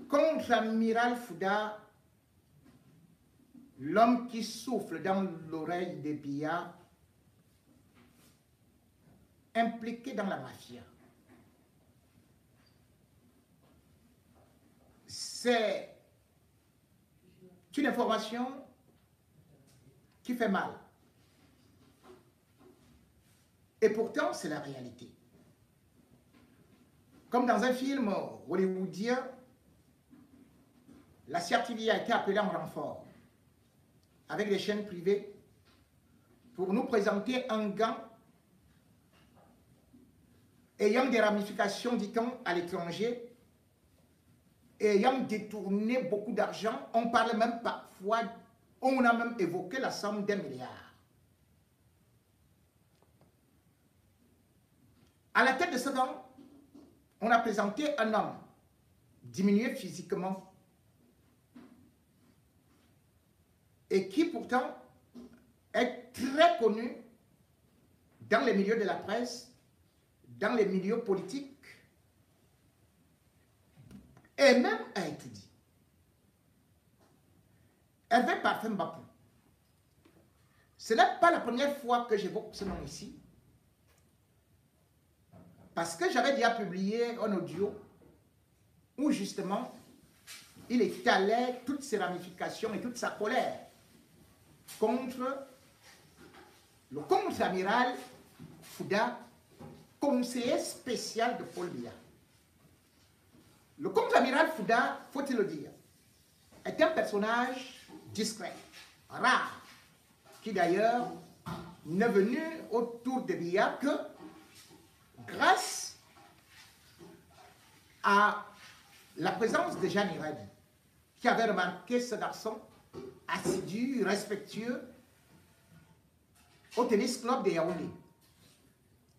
contre-amiral Fouda, l'homme qui souffle dans l'oreille des Biya, impliqué dans la mafia. C'est une information qui fait mal. Et pourtant, c'est la réalité. Comme dans un film hollywoodien, la CRTV a été appelée en renfort avec des chaînes privées pour nous présenter un gang ayant des ramifications, dit-on, à l'étranger, ayant détourné beaucoup d'argent. On parle même parfois, on a même évoqué la somme d'1 milliard. À la tête de ce gang, on a présenté un homme diminué physiquement et qui pourtant est très connu dans les milieux de la presse, dans les milieux politiques et même a étudié. Hervé Parfum Bapou. Ce n'est pas la première fois que j'évoque ce nom ici, parce que j'avais déjà publié un audio où justement il étalait toutes ses ramifications et toute sa colère contre le contre-amiral Fouda, conseiller spécial de Paul Biya. Le contre-amiral Fouda, faut-il le dire, est un personnage discret, rare, qui d'ailleurs n'est venu autour de Biya que grâce à la présence de Jeanne Irène, qui avait remarqué ce garçon assidu, respectueux, au tennis club de Yaoundé.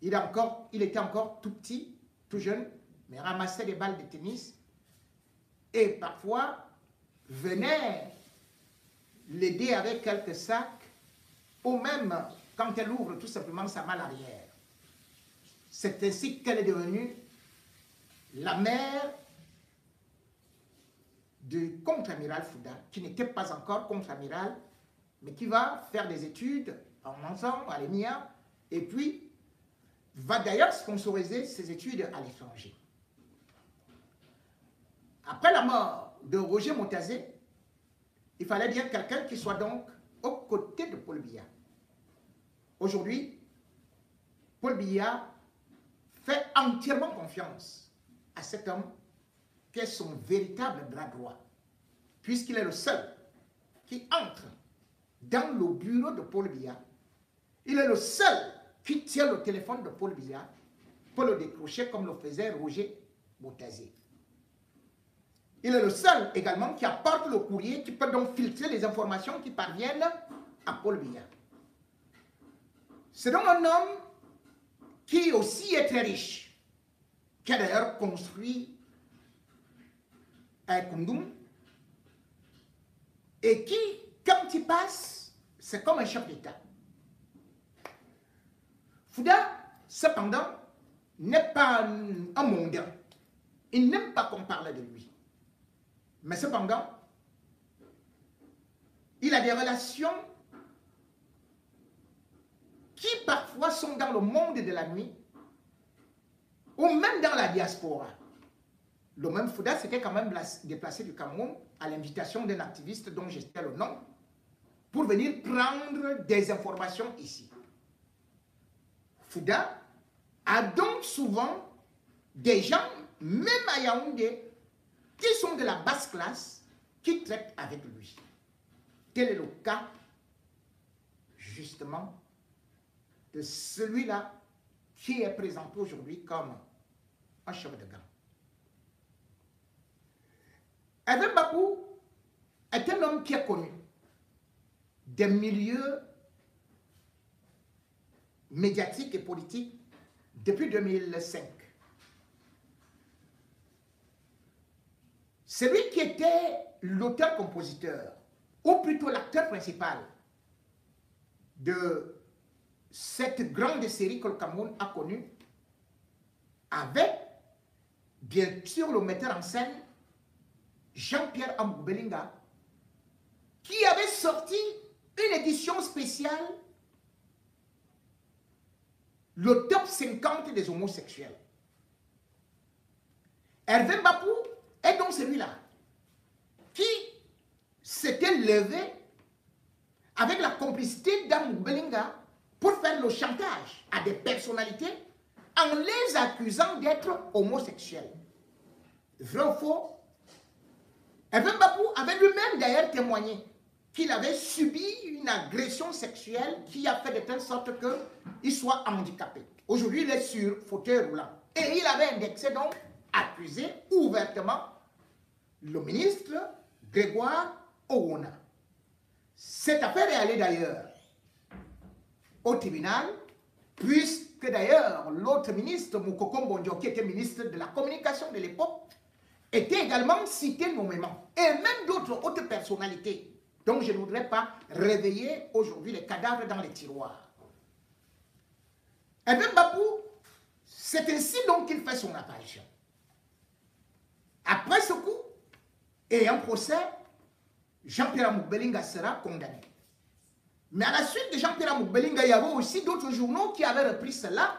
Il était encore tout petit, tout jeune, mais ramassait des balles de tennis et parfois venait l'aider avec quelques sacs, ou même quand elle ouvre tout simplement sa malle arrière. C'est ainsi qu'elle est devenue la mère du contre-amiral Fouda, qui n'était pas encore contre-amiral, mais qui va faire des études en ensemble à l'ENIA, et puis va d'ailleurs sponsoriser ses études à l'étranger. Après la mort de Roger Montazé, il fallait bien quelqu'un qui soit donc aux côtés de Paul Biya. Aujourd'hui, Paul Biya fait entièrement confiance à cet homme qui est son véritable bras droit, puisqu'il est le seul qui entre dans le bureau de Paul Biya. Il est le seul qui tient le téléphone de Paul Biya pour le décrocher comme le faisait Roger Montazé. Il est le seul également qui apporte le courrier, qui peut donc filtrer les informations qui parviennent à Paul Biya. C'est donc un homme qui aussi est très riche, qui a d'ailleurs construit un Koundoum, et qui, quand il passe, c'est comme un chef d'État. Fouda, cependant, n'est pas un mondain. Il n'aime pas qu'on parle de lui. Mais cependant, il a des relations qui parfois sont dans le monde de la nuit ou même dans la diaspora. Le même Fouda s'était quand même déplacé du Cameroun à l'invitation d'un activiste dont j'étais le nom pour venir prendre des informations ici. Fouda a donc souvent des gens, même à Yaoundé, qui sont de la basse classe, qui traitent avec lui. Tel est le cas, justement, de celui-là qui est présenté aujourd'hui comme un chef de gang. Hervé Bapou est un homme qui est connu des milieux médiatiques et politiques depuis 2005. C'est lui qui était l'auteur-compositeur, ou plutôt l'acteur principal de cette grande série que le Cameroun a connue, avec, bien sûr, le metteur en scène Jean-Pierre Amour Belinga, qui avait sorti une édition spéciale, le top 50 des homosexuels. Hervé Bapou est donc celui-là qui s'était levé avec la complicité d'Amour Belinga pour faire le chantage à des personnalités en les accusant d'être homosexuels. Vrai ou faux? Hervé Bapou avait lui-même d'ailleurs témoigné qu'il avait subi une agression sexuelle qui a fait de telle sorte qu'il soit handicapé. Aujourd'hui, il est sur fauteuil roulant. Et il avait indexé donc, accusé ouvertement, le ministre Grégoire Owona. Cette affaire est allée d'ailleurs au tribunal, puisque d'ailleurs l'autre ministre, Moukoko Mbondio, qui était ministre de la communication de l'époque, était également cité nommément. Et même d'autres hautes personnalités, dont je ne voudrais pas réveiller aujourd'hui les cadavres dans les tiroirs. Et même Bapou, c'est ainsi donc qu'il fait son apparition. Après ce coup, et un procès, Jean-Pierre Amour Belinga sera condamné. Mais à la suite de Jean-Pierre Amour Belinga, il y avait aussi d'autres journaux qui avaient repris cela,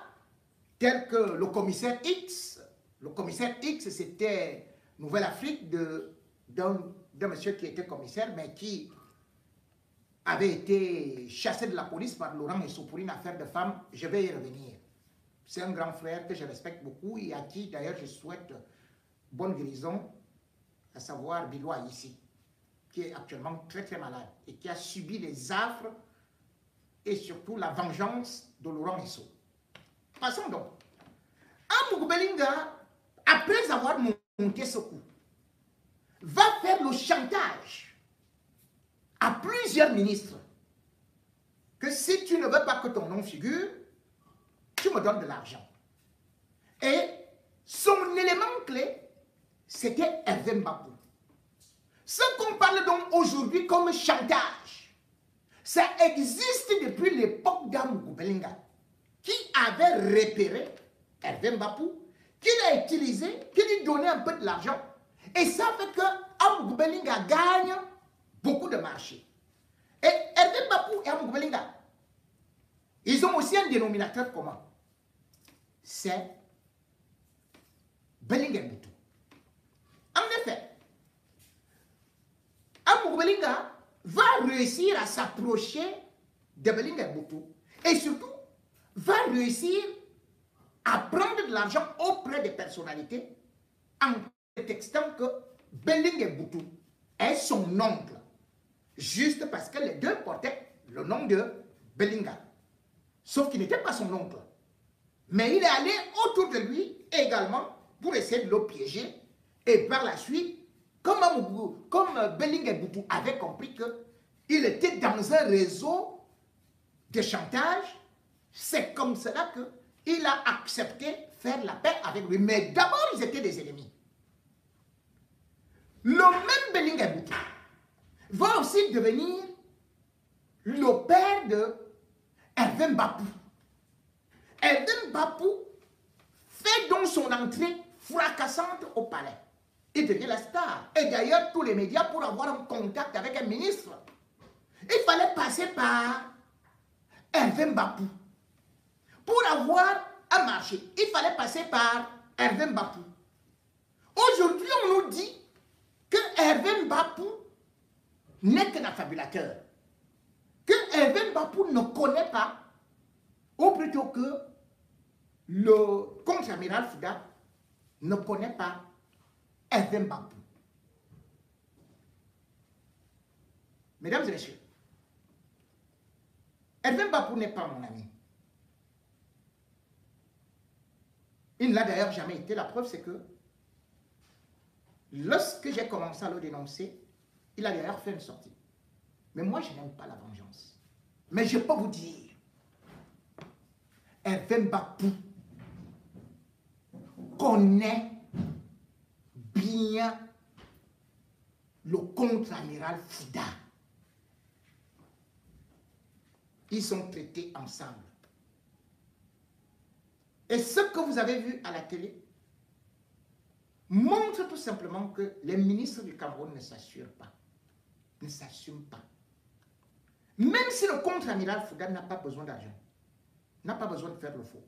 tels que le commissaire X. Le commissaire X, c'était Nouvelle-Afrique d'un monsieur qui était commissaire, mais qui avait été chassé de la police par Laurent Esso pour une affaire de femme. Je vais y revenir. C'est un grand frère que je respecte beaucoup et à qui d'ailleurs je souhaite bonne guérison, à savoir Biloua ici, qui est actuellement très très malade et qui a subi les affres et surtout la vengeance de Laurent Esso. Passons donc. Amour Belinga, après avoir monté ce coup, va faire le chantage à plusieurs ministres que si tu ne veux pas que ton nom figure, tu me donnes de l'argent. Et son élément clé, c'était Hervé Bapou. Ce qu'on parle donc aujourd'hui comme chantage, ça existe depuis l'époque d'Amour Belinga, qui avait repéré Hervé Bapou, qui l'a utilisé, qui lui donnait un peu de l'argent. Et ça fait que Amour Belinga gagne beaucoup de marchés. Et Hervé Bapou et Amour Belinga, ils ont aussi un dénominateur commun. C'est Belinga Boutou. En effet, Amour Belinga va réussir à s'approcher de Belinga Boutou et surtout va réussir à prendre de l'argent auprès des personnalités en prétextant que Belinga Boutou est son oncle, juste parce que les deux portaient le nom de Belinga. Sauf qu'il n'était pas son oncle. Mais il est allé autour de lui également pour essayer de le piéger. Et par la suite, comme Belinga Boutou avait compris qu'il était dans un réseau de chantage, c'est comme cela qu'il a accepté faire la paix avec lui. Mais d'abord, ils étaient des ennemis. Le même Belinga Boutou va aussi devenir le père de Hervé Bapou. Hervé Bapou fait donc son entrée fracassante au palais. Il devient la star. Et d'ailleurs, tous les médias, pour avoir un contact avec un ministre, il fallait passer par Hervé Bapou. Pour avoir un marché, il fallait passer par Hervé Bapou. Aujourd'hui, on nous dit que Hervé Bapou n'est qu'un affabulateur. Que Hervé Bapou ne connaît pas, ou plutôt que le contre-amiral Fouda ne connaît pas Hervé Bapou. Mesdames et messieurs, Hervé Bapou n'est pas mon ami. Il ne l'a d'ailleurs jamais été. La preuve, c'est que lorsque j'ai commencé à le dénoncer, il a d'ailleurs fait une sortie. Mais moi, je n'aime pas la vengeance. Mais je peux vous dire, Hervé Bapou connaît bien le contre-amiral Fouda. Ils sont traités ensemble. Et ce que vous avez vu à la télé montre tout simplement que les ministres du Cameroun ne s'assurent pas, ne s'assument pas. Même si le contre-amiral Fouda n'a pas besoin d'argent, n'a pas besoin de faire le faux,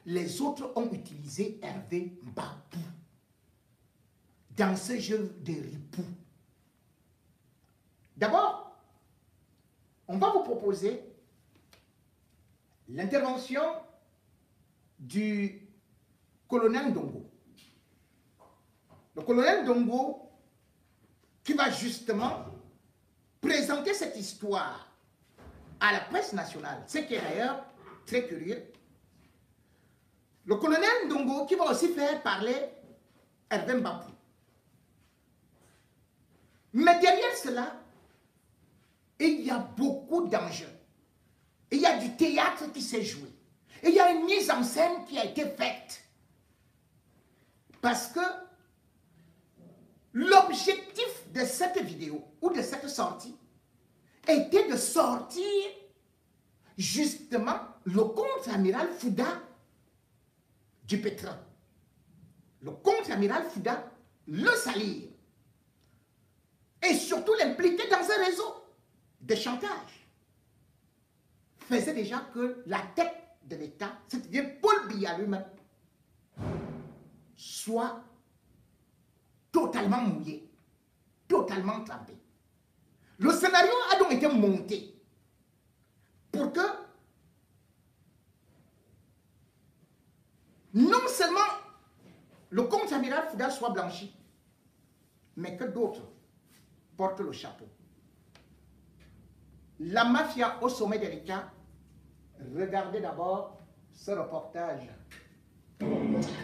les autres ont utilisé Hervé Mbapou dans ce jeu de ripou. D'abord, on va vous proposer l'intervention du colonel Ndongo. Le colonel Ndongo qui va justement présenter cette histoire à la presse nationale, ce qui est d'ailleurs très curieux. Le colonel Ndongo qui va aussi faire parler Hervé Mbapou. Mais derrière cela, il y a beaucoup d'enjeux. Il y a du théâtre qui s'est joué. Il y a une mise en scène qui a été faite. Parce que l'objectif de cette vidéo ou de cette sortie était de sortir justement le contre-amiral Fouda du pétrole. Le contre-amiral Fouda, le salir. Et surtout l'impliquer dans un réseau de chantage. Faisait déjà que la tête de l'État, c'est-à-dire Paul Biya lui-même, soit totalement mouillé, totalement trempé. Le scénario a donc été monté pour que non seulement le contre-amiral Fouda soit blanchi, mais que d'autres portent le chapeau. La mafia au sommet de l'État, regardez d'abord ce reportage.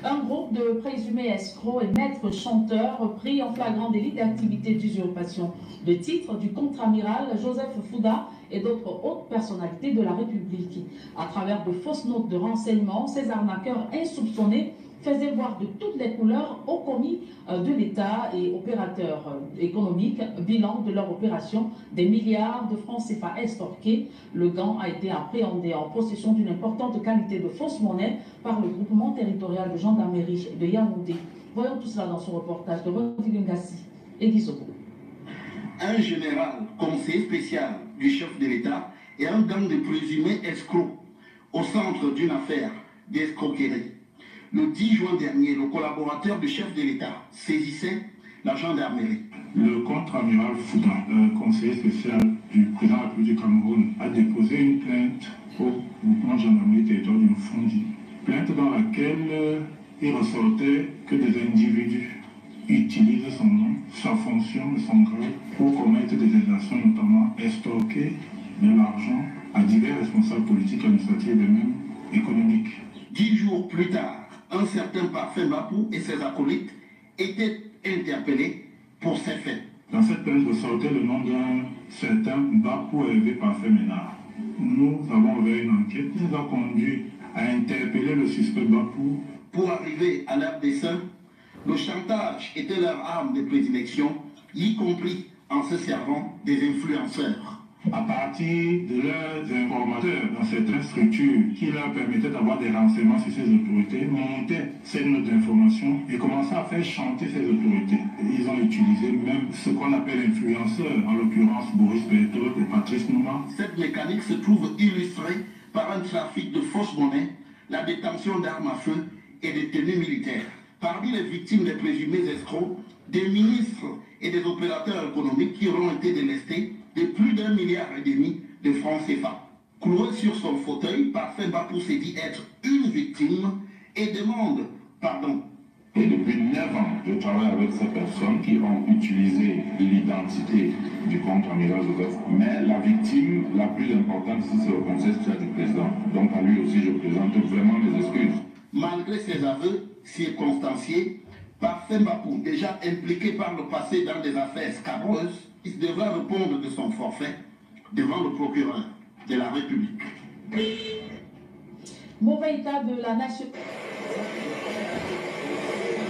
Un groupe de présumés escrocs et maîtres chanteurs pris en flagrant délit d'activité d'usurpation de titre du contre-amiral Joseph Fouda et d'autres hautes personnalités de la République. À travers de fausses notes de renseignement, ces arnaqueurs insoupçonnés faisaient voir de toutes les couleurs aux commis de l'État et opérateurs économiques, bilan de leur opération, des milliards de francs CFA extorqués. Le gant a été appréhendé en possession d'une importante quantité de fausses monnaies par le groupement territorial de gendarmerie de Yaoundé. Voyons tout cela dans son reportage de Rodrigue Ngassi et Guizoko. Un général conseiller spécial du chef de l'État et un gang de présumés escrocs au centre d'une affaire d'escroquerie. Le 10 juin dernier, le collaborateur du chef de l'État saisissait la gendarmerie. Le contre-amiral Fouda, conseiller spécial du président de la République du Cameroun, a déposé une plainte au groupement de gendarmerie territoriale du Fondi. Plainte dans laquelle il ressortait que des individus utilisent son nom, sa fonction et son grade pour commettre des exactions, notamment extorquer de l'argent à divers responsables politiques, administratifs et même économiques. 10 jours plus tard, un certain Parfait Mbapou et ses acolytes étaient interpellés pour ces faits. Dans cette plainte ressortait le nom d'un certain Mbapou Hervé Parfait Ménard. Nous avons ouvert une enquête qui nous a conduit à interpeller le suspect Mbapou. Pour arriver à leur dessein, le chantage était leur arme de prédilection, y compris en se servant des influenceurs. À partir de leurs informateurs dans certaines structures qui leur permettaient d'avoir des renseignements sur ces autorités, montaient ces notes d'information et commençaient à faire chanter ces autorités. Et ils ont utilisé même ce qu'on appelle influenceurs, en l'occurrence Boris Berthold et Patrice Nouma. Cette mécanique se trouve illustrée par un trafic de fausses monnaies, la détention d'armes à feu et des tenues militaires. Parmi les victimes des présumés escrocs, des ministres et des opérateurs économiques qui auront été délestés de plus d'1,5 milliard de francs CFA. Cloué sur son fauteuil, Parfait Mbapou s'est dit être une victime et demande pardon. Et depuis 9 ans, je travaille avec ces personnes qui ont utilisé l'identité du contre-amiral Joseph. Mais la victime la plus importante ici, c'est le conseil spécial du président. Donc à lui aussi, je présente vraiment mes excuses. Malgré ses aveux circonstanciés, Parfait Mbapou, déjà impliqué par le passé dans des affaires scabreuses, il devra répondre de son forfait devant le procureur de la République. Mauvais état de la nation.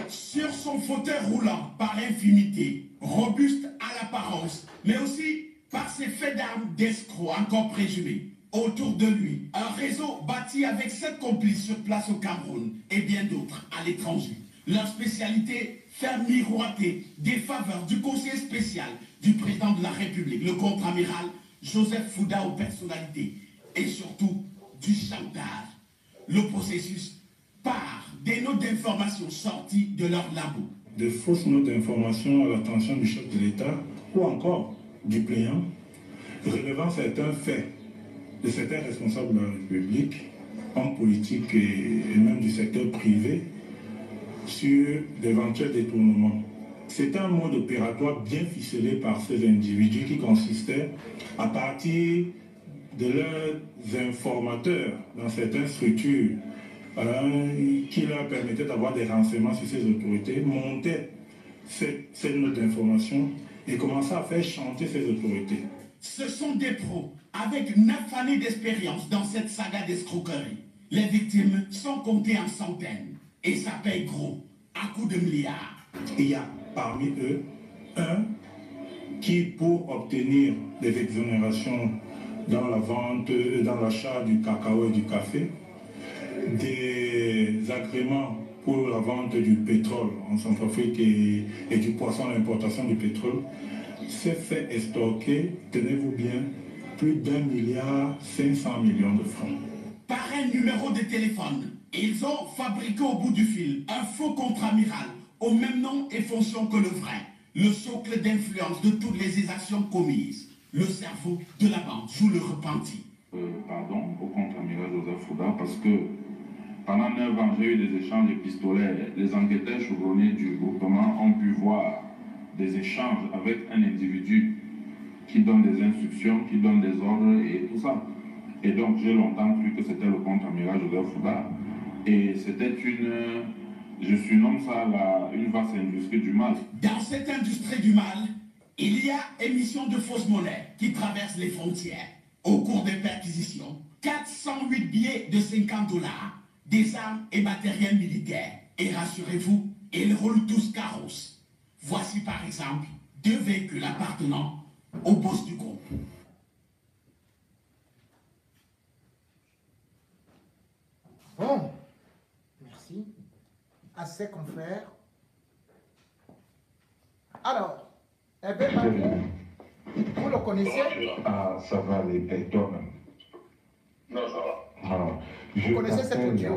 Sur son fauteuil roulant par infinité, robuste à l'apparence, mais aussi par ses faits d'armes d'escrocs encore présumés. Autour de lui, un réseau bâti avec 7 complices sur place au Cameroun et bien d'autres à l'étranger. Leur spécialité, faire miroiter des faveurs du conseiller spécial du président de la République, le contre-amiral Joseph Fouda aux personnalités et surtout du chantage. Le processus part des notes d'information sorties de leur labo. De fausses notes d'information à l'attention du chef de l'État ou encore du plaignant, relevant certains faits de certains responsables de la République, hommes politiques et même du secteur privé, sur d'éventuels détournements. C'est un mode opératoire bien ficelé par ces individus qui consistait à partir de leurs informateurs dans certaines structures qui leur permettaient d'avoir des renseignements sur ces autorités, montaient ces notes d'information et commençaient à faire chanter ces autorités. Ce sont des pros avec 9 années d'expérience dans cette saga d'escroquerie. Les victimes sont comptées en centaines et ça paye gros, à coups de milliards. Il y a parmi eux un qui, pour obtenir des exonérations dans la vente, dans l'achat du cacao et du café, des agréments pour la vente du pétrole en Centrafrique et du poisson, l'importation du pétrole, s'est fait estorquer, tenez-vous bien, plus d'1,5 milliard de francs. Par un numéro de téléphone, ils ont fabriqué au bout du fil un faux contre-amiral au même nom et fonction que le vrai, le socle d'influence de toutes les exactions commises. Le cerveau de la bande joue le repenti. Pardon, au contre-amiral Joseph Fouda, parce que pendant 9 ans, j'ai eu des échanges épistolaires. Les enquêteurs chevronnés du groupement ont pu voir des échanges avec un individu qui donne des instructions, qui donne des ordres et tout ça. Et donc, j'ai longtemps cru que c'était le contre-amiral Joseph Fouda. Et c'était je surnomme ça une vaste industrie du mal. Dans cette industrie du mal, il y a émission de fausses monnaies qui traversent les frontières. Au cours des perquisitions, 408 billets de 50 $, des armes et matériel militaire. Et rassurez-vous, ils roulent tous carrosses. Voici par exemple 2 véhicules appartenant au boss du groupe. Bon, merci à ses confrères. Alors, vous le connaissez? Ah, ça va les toi-même. Non, ça va. Alors, je t'appelle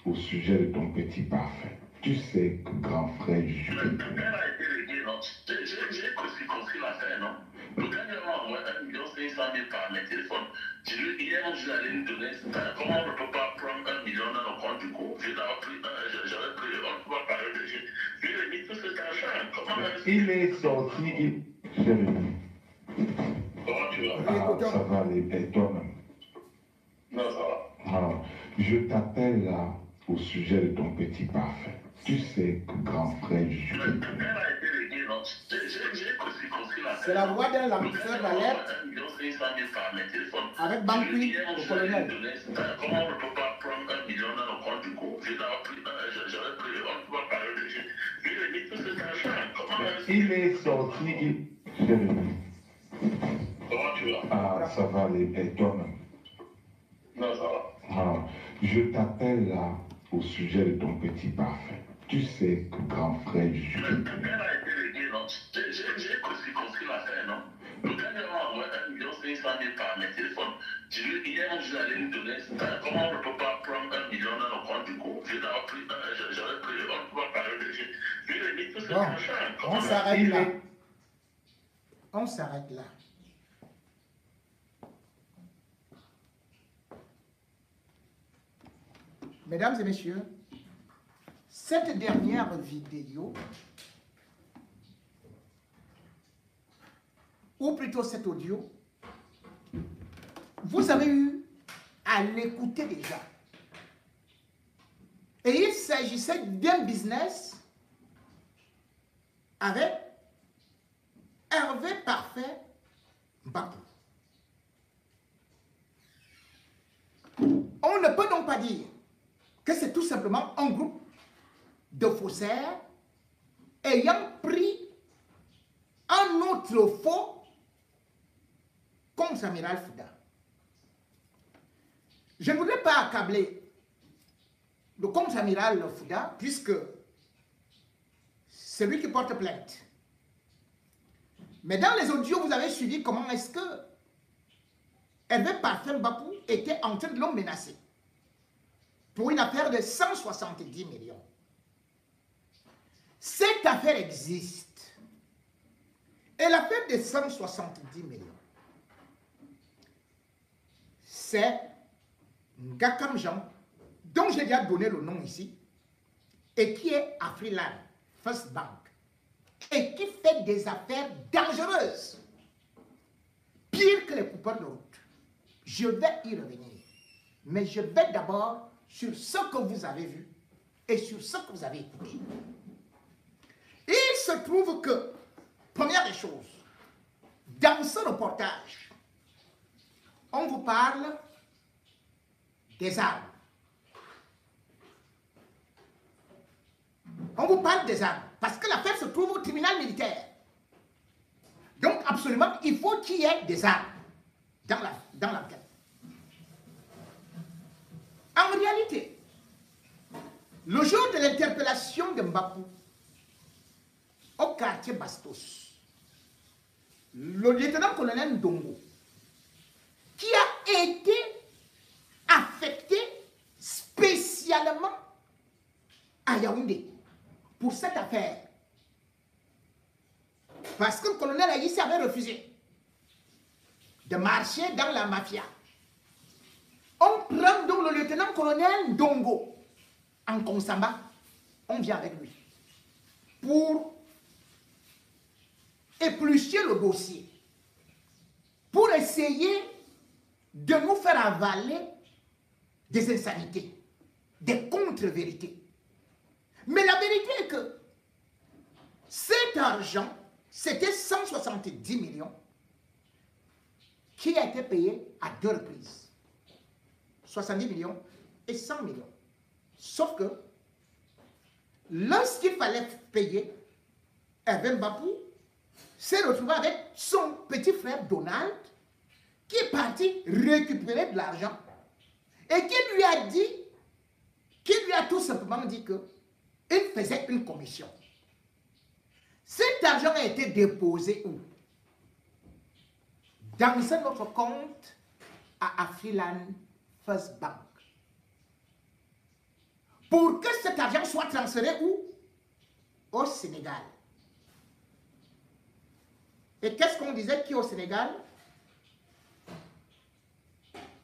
au sujet de ton petit parfait. Tu sais que grand frère Jules... Le père a été réglé, non? J'ai compris l'affaire, non? Le gars m'a envoyé 1 500 000 par mes téléphones. J'ai dit, hier, je l'allais lui donner. Comment on ne peut pas prendre 1 million dans le compte du coup? J'avais pris, on ne peut pas parler de Jules. Lui, il a mis tout cet argent. Comment il est sorti, Comment tu vas? Ah, ça va les toi-même. Non, ça va. Alors, je t'appelle là au sujet de ton petit parfait. Tu sais que grand frère Jules... Le père a été réglé, non? J'ai compris l'affaire. C'est la voix d'un lanceur d'alerte 1 500 000 par mes téléphones. avec Bankui, le colonel. Comment on ne peut pas prendre 1 million dans le compte du coup? J'avais pris, on ne peut pas parler de Jules. Lui, il a mis tout cet argent. Comment Il est sorti, Comment tu vas? Ah, ça va les toi-même. Non, ça va. Alors, je t'appelle là au sujet de ton petit parfait. Tu sais que grand frère Jules... Le père a été réglé, non? J'ai compris l'affaire, non? Le gars m'a envoyé 1 500 000 par mes téléphones. J'ai dit, hier, je l'allais lui donner. Comment on ne peut pas prendre 1 million dans le compte du coup? J'avais pris, on ne peut pas parler de Jules. Lui, il a mis tout cet argent. On s'arrête là. On s'arrête là. Mesdames et messieurs, cette dernière vidéo, ou plutôt cet audio, vous avez eu à l'écouter déjà. Et il s'agissait d'un business avec Hervé Parfait Bapou. On ne peut donc pas dire que c'est tout simplement un groupe de faussaires ayant pris un autre faux contre-amiral Fouda. Je ne voudrais pas accabler le contre-amiral Fouda puisque c'est lui qui porte plainte. Mais dans les audios, vous avez suivi comment est-ce que Hervé Parfum Bapou était en train de le menacer pour une affaire de 170 millions. Cette affaire existe. Et l'affaire de 170 millions, c'est Ngakam Jean, dont j'ai déjà donné le nom ici, et qui est à Freeland, First Bank, et qui fait des affaires dangereuses, pire que les coupeurs de route. Je vais y revenir, mais je vais d'abord sur ce que vous avez vu et sur ce que vous avez écouté. Il se trouve que, première des choses, dans ce reportage, on vous parle des armes. On vous parle des armes, parce que l'affaire se trouve au tribunal militaire. Donc, absolument, il faut qu'il y ait des armes dans l'enquête. En réalité, le jour de l'interpellation de Mbapou au quartier Bastos, le lieutenant-colonel Ndongo, qui a été affecté spécialement à Yaoundé pour cette affaire, parce que le colonel Aïssi avait refusé de marcher dans la mafia. On prend donc le lieutenant-colonel Ndongo en Konsamba, on vient avec lui pour éplucher le dossier, pour essayer de nous faire avaler des insanités, des contre-vérités. Mais la vérité est que cet argent, c'était 170 millions qui a été payé à 2 reprises. 70 millions et 100 millions. Sauf que lorsqu'il fallait payer, Hervé Bapou s'est retrouvé avec son petit frère Donald qui est parti récupérer de l'argent et qui lui a tout simplement dit qu'il faisait une commission. Cet argent a été déposé où? Dans notre compte à Afriland First Bank. Pour que cet argent soit transféré où? Au Sénégal. Et qu'est-ce qu'on disait qui est au Sénégal?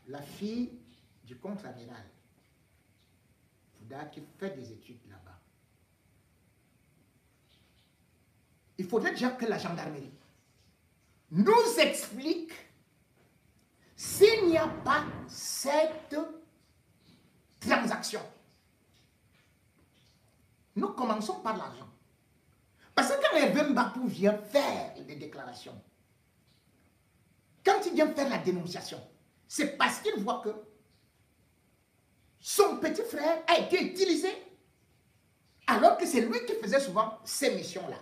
La fille du contre-amiral Fouda qui fait des études là-bas. Il faudrait déjà que la gendarmerie nous explique s'il n'y a pas cette transaction. Nous commençons par l'argent. Parce que quand Hervé Bapou vient faire des déclarations, quand il vient faire la dénonciation, c'est parce qu'il voit que son petit frère a été utilisé alors que c'est lui qui faisait souvent ces missions-là.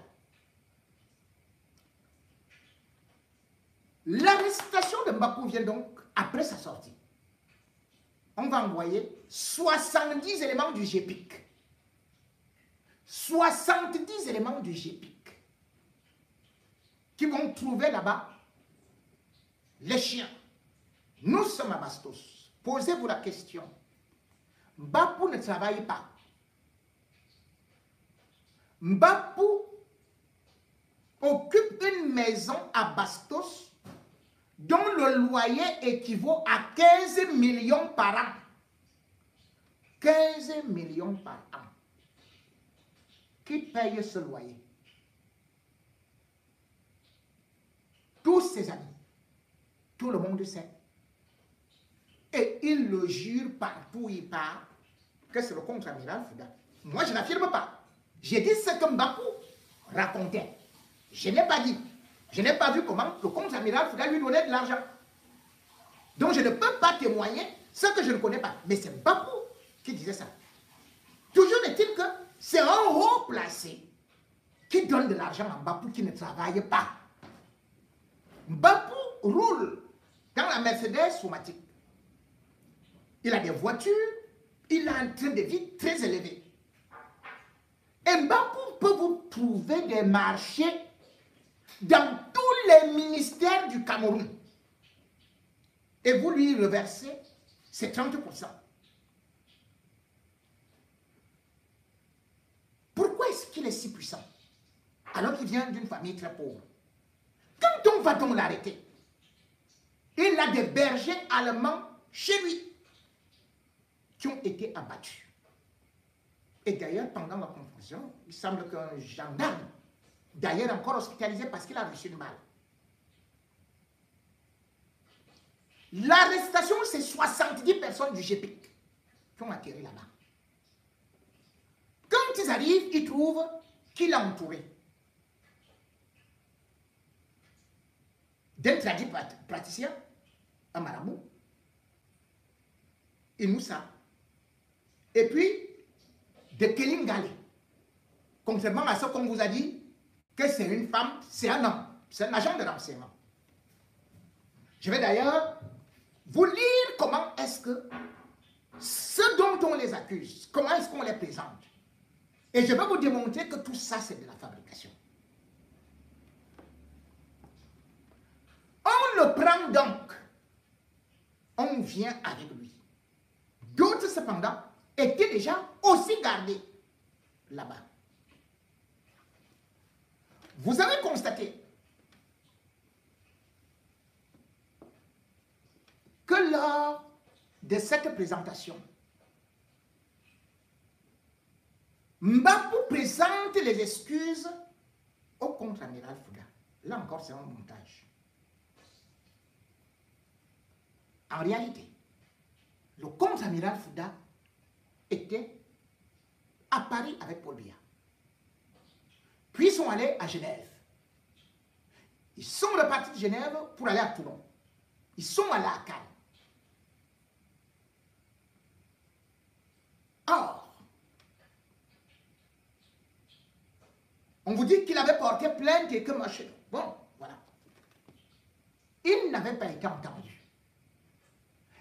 L'arrestation de Mbapou vient donc après sa sortie. On va envoyer 70 éléments du GEPIC. 70 éléments du GEPIC qui vont trouver là-bas les chiens. Nous sommes à Bastos. Posez-vous la question. Mbapou ne travaille pas. Mbapou occupe une maison à Bastos dont le loyer équivaut à 15 millions par an. 15 millions par an. Qui paye ce loyer? Tous ses amis. Tout le monde sait. Et il le jure partout où il part que c'est le contre-amiral Fouda. Moi, je n'affirme pas. J'ai dit ce que Mbapou racontait. Je n'ai pas dit. Je n'ai pas vu comment le contre-amiral Fouda lui donnait de l'argent. Donc, je ne peux pas témoigner ce que je ne connais pas. Mais c'est Mbapou qui disait ça. Toujours est-il que c'est un haut placé qui donne de l'argent à Mbapou qui ne travaille pas. Mbapou roule dans la Mercedes Somatique. Il a des voitures, il a un train de vie très élevé. Et Mbapou peut vous trouver des marchés dans tous les ministères du Cameroun et vous lui reversez ces 30%. Pourquoi est-ce qu'il est si puissant alors qu'il vient d'une famille très pauvre? Quand on va donc l'arrêter, il a des bergers allemands chez lui qui ont été abattus. Et d'ailleurs, pendant la confusion, il semble qu'un gendarme, d'ailleurs encore hospitalisé parce qu'il a reçu une balle. L'arrestation, c'est 70 personnes du GPIC qui ont atterri là-bas. Quand ils arrivent, ils trouvent qu'il a entouré d'un traduit praticien, un marabout, Inoussa, et puis de Kelingale. Contrairement à ce qu'on vous a dit, que c'est une femme, c'est un homme, c'est un agent de renseignement. Je vais d'ailleurs vous lire comment est-ce que ce dont on les accuse, comment est-ce qu'on les présente. Et je vais vous démontrer que tout ça, c'est de la fabrication. On le prend donc, on vient avec lui. D'autres, cependant, étaient déjà aussi gardés là-bas. Vous avez constaté que lors de cette présentation, Mbapou présente les excuses au contre-amiral Fouda. Là encore, c'est un montage. En réalité, le contre-amiral Fouda était à Paris avec Paul Biya. Puis ils sont allés à Genève. Ils sont repartis de Genève pour aller à Toulon. Ils sont allés à Cannes. Or, on vous dit qu'il avait porté plainte et que machin. Bon, voilà. Il n'avait pas été entendu.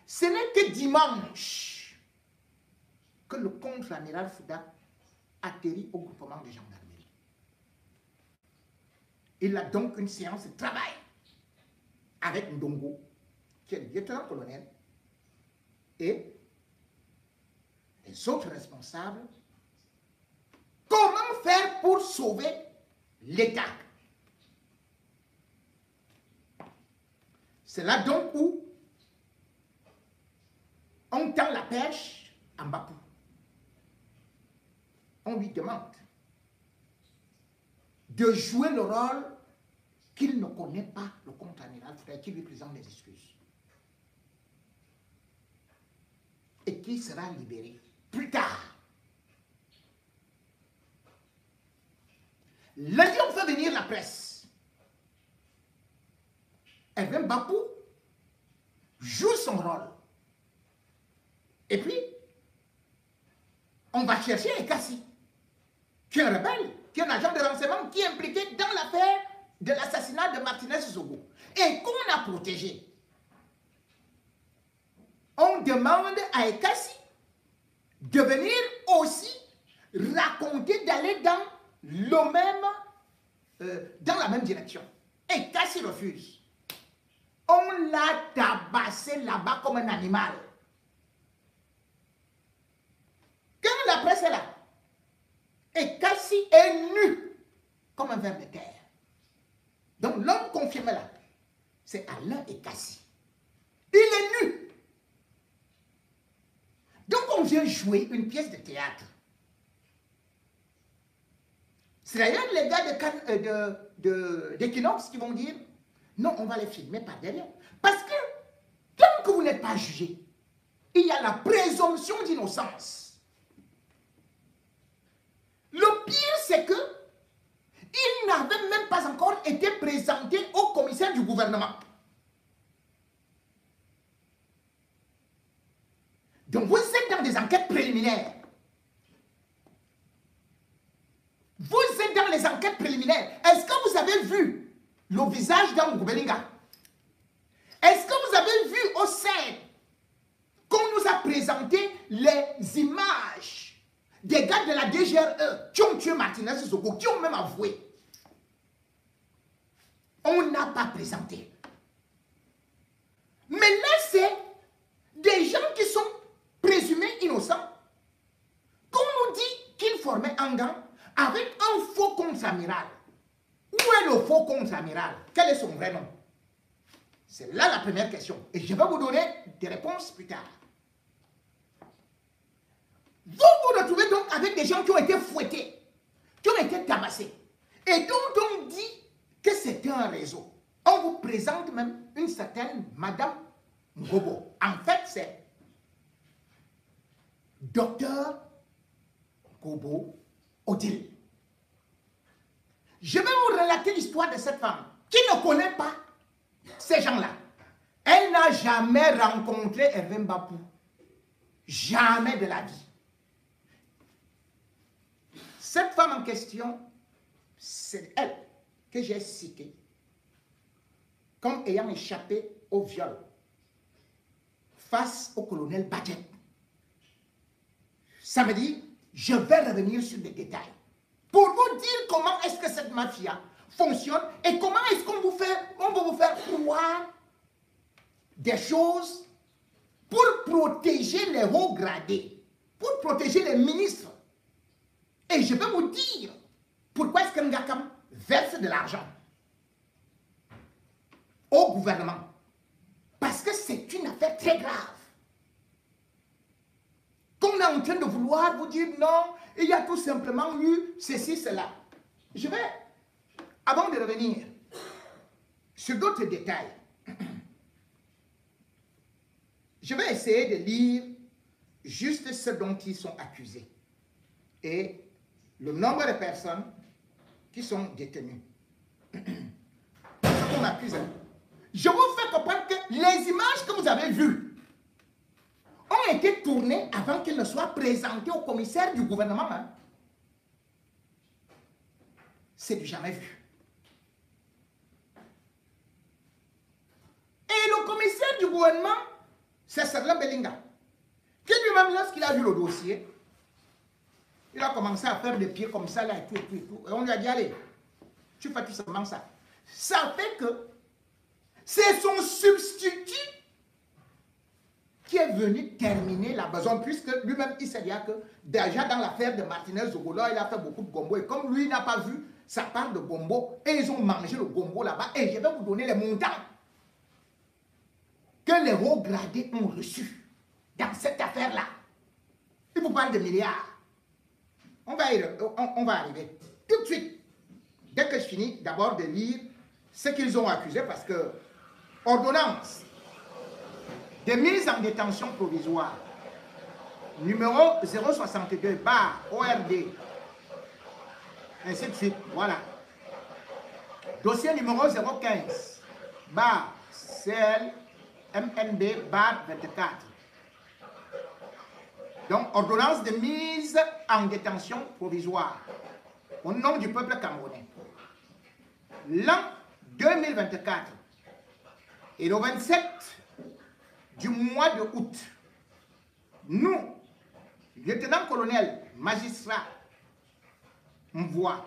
Ce n'est que dimanche que le contre-amiral Fouda atterrit au groupement de gendarmerie. Il a donc une séance de travail avec Ndongo, qui est le lieutenant-colonel, et les autres responsables. Comment faire pour sauver l'État? C'est là donc où on tend la perche à Mbapou. On lui demande de jouer le rôle qu'il ne connaît pas, le contre-amiral Fouda, qui lui présente des excuses. Et qui sera libéré plus tard. Lundi, on fait venir la presse. Hervé Mbapou joue son rôle. Et puis, on va chercher Ekassi, qui est un rebelle, qui est un agent de renseignement, qui est impliqué dans l'affaire de l'assassinat de Martinez Zogo, et qu'on a protégé. On demande à Ekassi de venir aussi raconter, d'aller dans dans la même direction. Et Kassi refuse. On l'a tabassé là-bas comme un animal. Quand la presse est là, et Kassi est nu comme un ver de terre. Donc l'homme confirmé là, c'est Alain Ekassi. Il est nu. Donc on vient jouer une pièce de théâtre. C'est d'ailleurs les gars d'Equinox qui vont dire, non, on va les filmer par derrière. Parce que, tant que vous n'êtes pas jugé, il y a la présomption d'innocence. Le pire, c'est que, il n'avait même pas encore été présenté au commissaire du gouvernement. Donc vous êtes dans des enquêtes préliminaires. Vous êtes dans les enquêtes préliminaires. Est-ce que vous avez vu le visage d'Angoubelinga? Est-ce que vous avez vu au sein qu'on nous a présenté les images des gars de la DGRE qui ont tué Martinez Zogo, qui ont même avoué. On n'a pas présenté. Mais là, c'est des gens qui sont présumés innocents. Qu'on nous dit qu'ils formaient un gang avec un faux contre-amiral. Où est le faux contre-amiral? Quel est son vrai nom? C'est là la première question. Et je vais vous donner des réponses plus tard. Vous vous retrouvez donc avec des gens qui ont été fouettés, qui ont été tabassés, et dont on dit que c'était un réseau. On vous présente même une certaine Madame Ngobo. En fait, c'est Docteur Ngobo Odile. Je vais vous relater l'histoire de cette femme qui ne connaît pas ces gens-là. Elle n'a jamais rencontré Hervé Mbapou. Jamais de la vie. Cette femme en question, c'est elle que j'ai citée comme ayant échappé au viol face au colonel Badjet. Ça veut dire, je vais revenir sur des détails pour vous dire comment est-ce que cette mafia fonctionne et comment est-ce qu'on va vous faire croire des choses pour protéger les hauts gradés, pour protéger les ministres. Et je vais vous dire pourquoi est-ce que Ngakam verse de l'argent au gouvernement. Parce que c'est une affaire très grave. Qu'on est en train de vouloir vous dire non, il y a tout simplement eu ceci, cela. Je vais, avant de revenir sur d'autres détails, je vais essayer de lire juste ce dont ils sont accusés et le nombre de personnes qui sont détenues. Ce qu'on accuse. Je vous fais comprendre que les images que vous avez vues ont été tournées avant qu'elles ne soient présentées au commissaire du gouvernement. Hein. C'est du jamais vu. Et le commissaire du gouvernement, c'est Serlin Belinga, qui lui-même, lorsqu'il a vu le dossier, il a commencé à faire des pieds comme ça, là, et tout, et tout, et tout. Et on lui a dit, allez, tu fais tout simplement ça. Ça fait que c'est son substitut qui est venu terminer la besogne, puisque lui-même, il s'est dit que déjà dans l'affaire de Martinez Zogola, il a fait beaucoup de gombo. Et comme lui n'a pas vu sa part de gombo, et ils ont mangé le gombo là-bas, et je vais vous donner les montants que les hauts gradés ont reçus dans cette affaire-là. Il vous parle de milliards. On va arriver tout de suite, dès que je finis d'abord de lire ce qu'ils ont accusé, parce que ordonnance de mise en détention provisoire numéro 062 ORD, ainsi de suite, voilà. Dossier numéro 015 CL MNB 24. Donc, ordonnance de mise en détention provisoire au nom du peuple camerounais. L'an 2024 et le 27 du mois de août, nous, lieutenant-colonel, magistrat, Mvoa,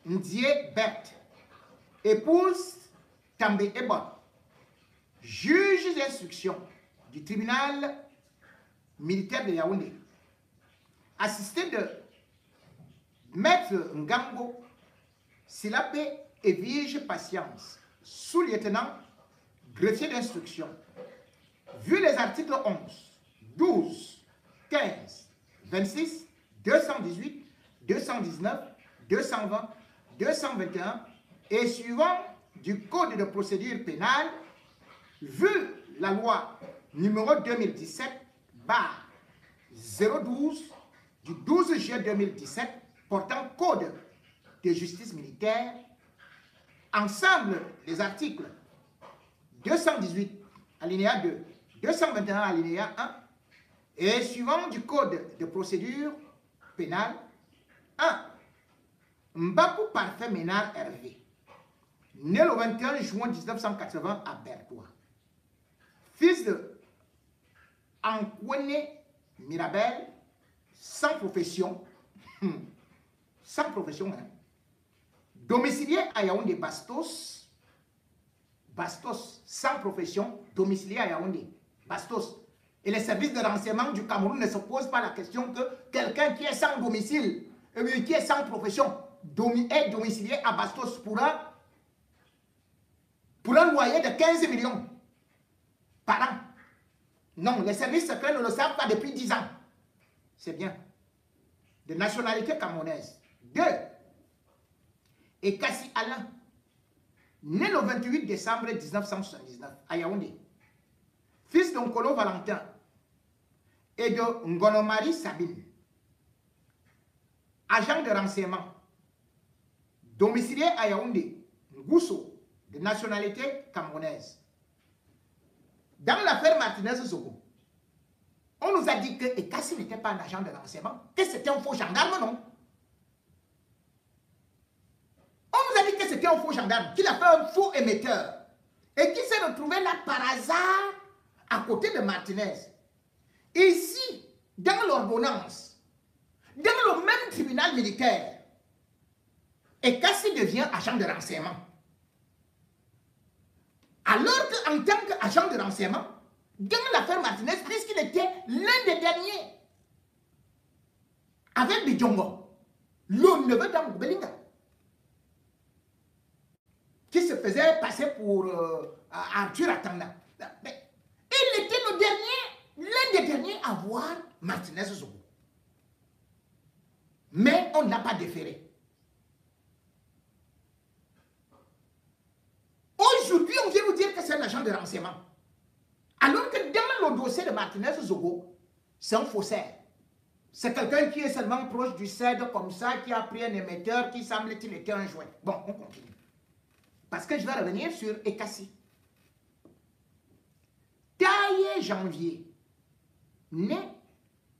Ndie Bert, épouse També Ebon, juge d'instruction du tribunal militaire de Yaoundé, assisté de Maître Ngambo, Silapé et Vige Patience, sous-lieutenant, greffier d'instruction, vu les articles 11, 12, 15, 26, 218, 219, 220, 221 et suivant du Code de procédure pénale, vu la loi numéro 2017-012 du 12 juillet 2017 portant Code de justice militaire, ensemble les articles 218 alinéa 2, 221 alinéa 1 et suivant du Code de procédure pénale 1. Mbakou Parfait Ménard Hervé, né le 21 juin 1980 à Bertois, fils de Ankwene Mirabel, sans profession, Sans profession. Hein. Domicilié à Yaoundé, Bastos. Bastos, sans profession, domicilié à Yaoundé. Bastos. Et les services de renseignement du Cameroun ne se posent pas la question que quelqu'un qui est sans domicile, qui est sans profession, est domicilié à Bastos pour un loyer de 15 millions par an. Non, les services secrets ne le savent pas depuis 10 ans. C'est bien. De nationalité camerounaise. 2. Et Kassi Alain, né le 28 décembre 1979 à Yaoundé, fils d'Onkolo Valentin et de Ngonomari Sabine, agent de renseignement, domicilié à Yaoundé, Ngousso, de nationalité camerounaise. Dans l'affaire Martinez-Zogo, on nous a dit que Ekassi n'était pas un agent de renseignement, que c'était un faux gendarme, non? On nous a dit que c'était un faux gendarme, qu'il a fait un faux émetteur et qu'il s'est retrouvé là par hasard à côté de Martinez. Ici, dans l'ordonnance, dans le même tribunal militaire, Ekassi devient agent de renseignement. Alors qu'en tant qu'agent de renseignement, dans l'affaire Martinez, puisqu'il était l'un des derniers, avec Bidjongo, le neveu d'Amou Belinga, qui se faisait passer pour Arthur Atanda. Il était le dernier, l'un des derniers à voir Martinez Zogo. Mais on ne l'a pas déféré. Aujourd'hui, on vient vous dire que c'est un agent de renseignement. Alors que dans le dossier de Martinez Zogo, c'est un faussaire. C'est quelqu'un qui est seulement proche du CED comme ça, qui a pris un émetteur qui semble-t-il était un jouet. Bon, on continue. Parce que je vais revenir sur Ekassi. Taillé Janvier, né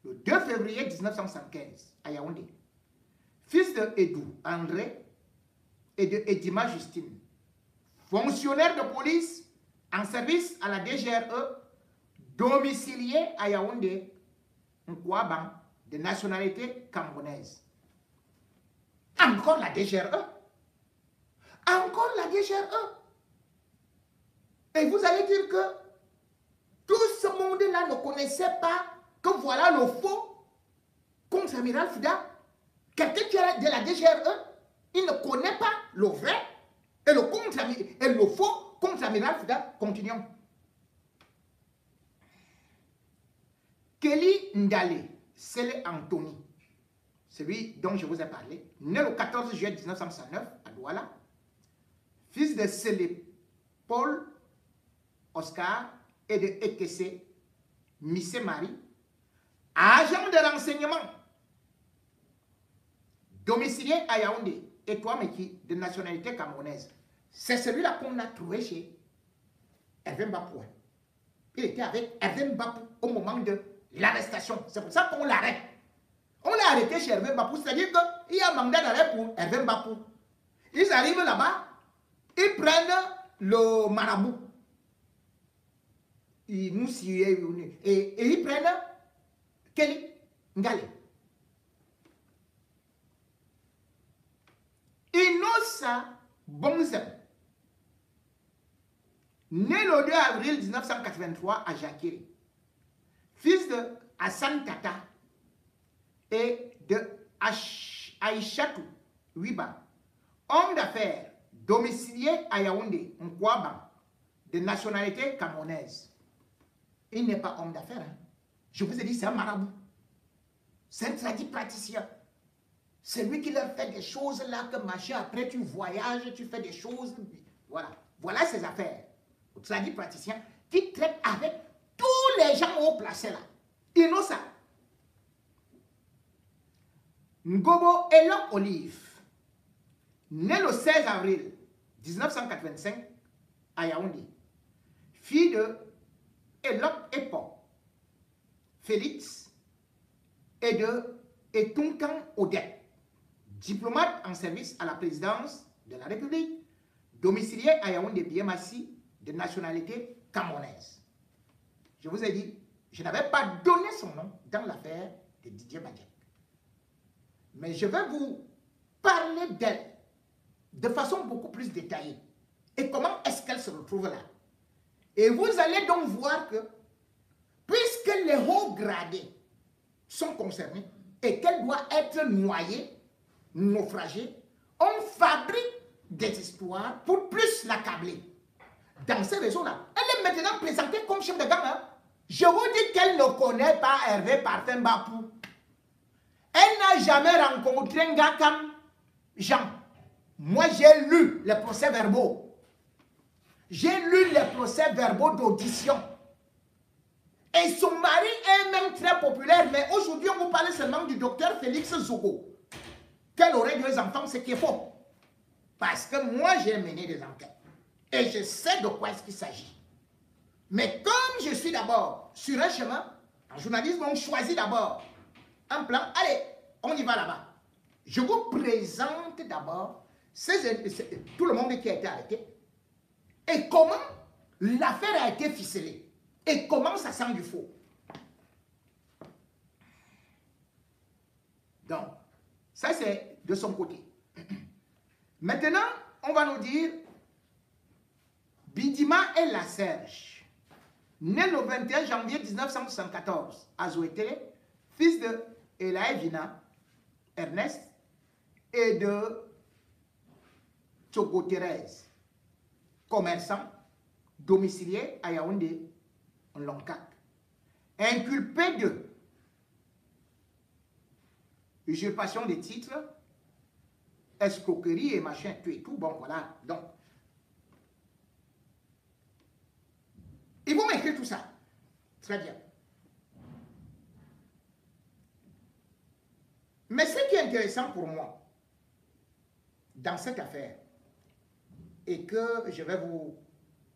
le 2 février 1975 à Yaoundé, fils de Edou André et de Edima Justine, fonctionnaire de police en service à la DGRE, domicilié à Yaoundé, Nkwaban, de nationalité camerounaise. Encore la DGRE. Encore la DGRE. Et vous allez dire que tout ce monde-là ne connaissait pas que voilà le faux contre-amiral Fouda. Quelqu'un qui est de la DGRE, il ne connaît pas le vrai et le faux contre-amiral Fouda. Continuons. Kelly Ndale, Sele Anthony, celui dont je vous ai parlé, né le 14 juillet 1969 à Douala, fils de Sele Paul Oscar et de Ekese Missé Marie, agent de renseignement, domicilié à Yaoundé, et toi, Meki, de nationalité camerounaise. C'est celui-là qu'on a trouvé chez Hervé Mbapou. Il était avec Hervé Mbapou au moment de l'arrestation. C'est pour ça qu'on l'arrête. On l'a arrêté chez Hervé Mbapou, c'est-à-dire qu'il y a un mandat d'arrêt pour Hervé Mbapou. Ils arrivent là-bas, ils prennent le marabout. Et ils prennent Kelly Ngale. Inosa Bonzem, né le 2 avril 1983 à Jakiri, fils de Hassan Tata et de Aïchatou Wiba, homme d'affaires domicilié à Yaoundé, Nkwaban, de nationalité camerounaise. Il n'est pas homme d'affaires. Hein. Je vous ai dit, c'est un marabout. C'est un tradit praticien. C'est lui qui leur fait des choses là que machin. Après, tu voyages, tu fais des choses. Voilà. Voilà ses affaires. Le tradit praticien qui traite avec tous les gens haut placés là. Innocent. Ngobo Elok Olive, né le 16 avril 1985 à Yaoundé, fille de Elok Epo, Félix et de Etunkan Odette, diplomate en service à la présidence de la République, domicilié à Yaoundé Biémassi, de nationalité camerounaise. Je vous ai dit, je n'avais pas donné son nom dans l'affaire de Didier Badiak. Mais je vais vous parler d'elle de façon beaucoup plus détaillée. Et comment est-ce qu'elle se retrouve là? Et vous allez donc voir que, puisque les hauts gradés sont concernés et qu'elle doit être noyée, naufragée, on fabrique des histoires pour plus l'accabler. Dans ces raisons-là, elle est maintenant présentée comme chef de gang. Hein? Je vous dis qu'elle ne connaît pas Hervé Parfum Bapou. Elle n'a jamais rencontré un gars comme Jean. Moi, j'ai lu les procès-verbaux. J'ai lu les procès-verbaux d'audition. Et son mari est même très populaire. Mais aujourd'hui, on vous parle seulement du docteur Félix Zogo. Qu'elle aurait deux enfants, ce qui est faux. Parce que moi, j'ai mené des enquêtes. Et je sais de quoi est-ce qu'il s'agit. Mais comme je suis d'abord sur un chemin, en journalisme, on choisit d'abord un plan. Allez, on y va là-bas. Je vous présente d'abord tout le monde qui a été arrêté et comment l'affaire a été ficelée et comment ça sent du faux. Donc, ça c'est de son côté. Maintenant, on va nous dire Bidima El Laserge, né le 21 janvier 1974 à Zouétélé, fils de Elaevina Ernest et de Togo Thérèse, commerçant, domicilié à Yaoundé, en Loncac, inculpé de usurpation des titres, escroquerie et machin, tout et tout, bon voilà, donc. Ils vont m'écrire tout ça. Très bien. Mais ce qui est intéressant pour moi, dans cette affaire, et que je vais vous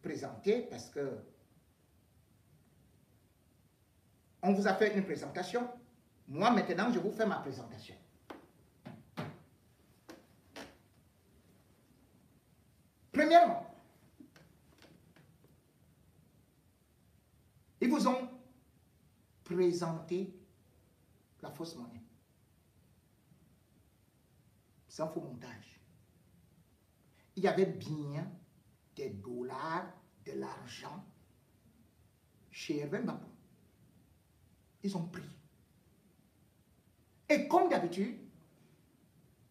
présenter, parce que on vous a fait une présentation, moi maintenant je vous fais ma présentation. Premièrement, ils vous ont présenté la fausse monnaie. C'est un faux montage. Il y avait bien des dollars, de l'argent chez Hervé Bapou. Ils ont pris. Et comme d'habitude,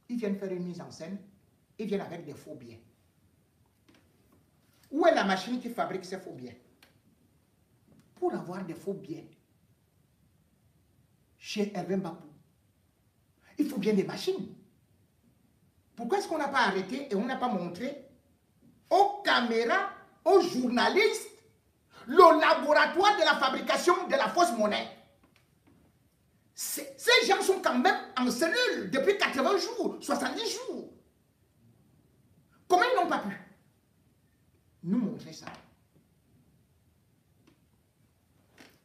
ils viennent faire une mise en scène, ils viennent avec des faux biens. Où est la machine qui fabrique ces faux biens? Pour avoir des faux biens chez Hervé Bapou, il faut bien des machines. Pourquoi est-ce qu'on n'a pas arrêté et on n'a pas montré aux caméras, aux journalistes, le laboratoire de la fabrication de la fausse monnaie? Ces gens sont quand même en cellule depuis 80 jours, 70 jours. Comment ils n'ont pas pu nous montrer ça?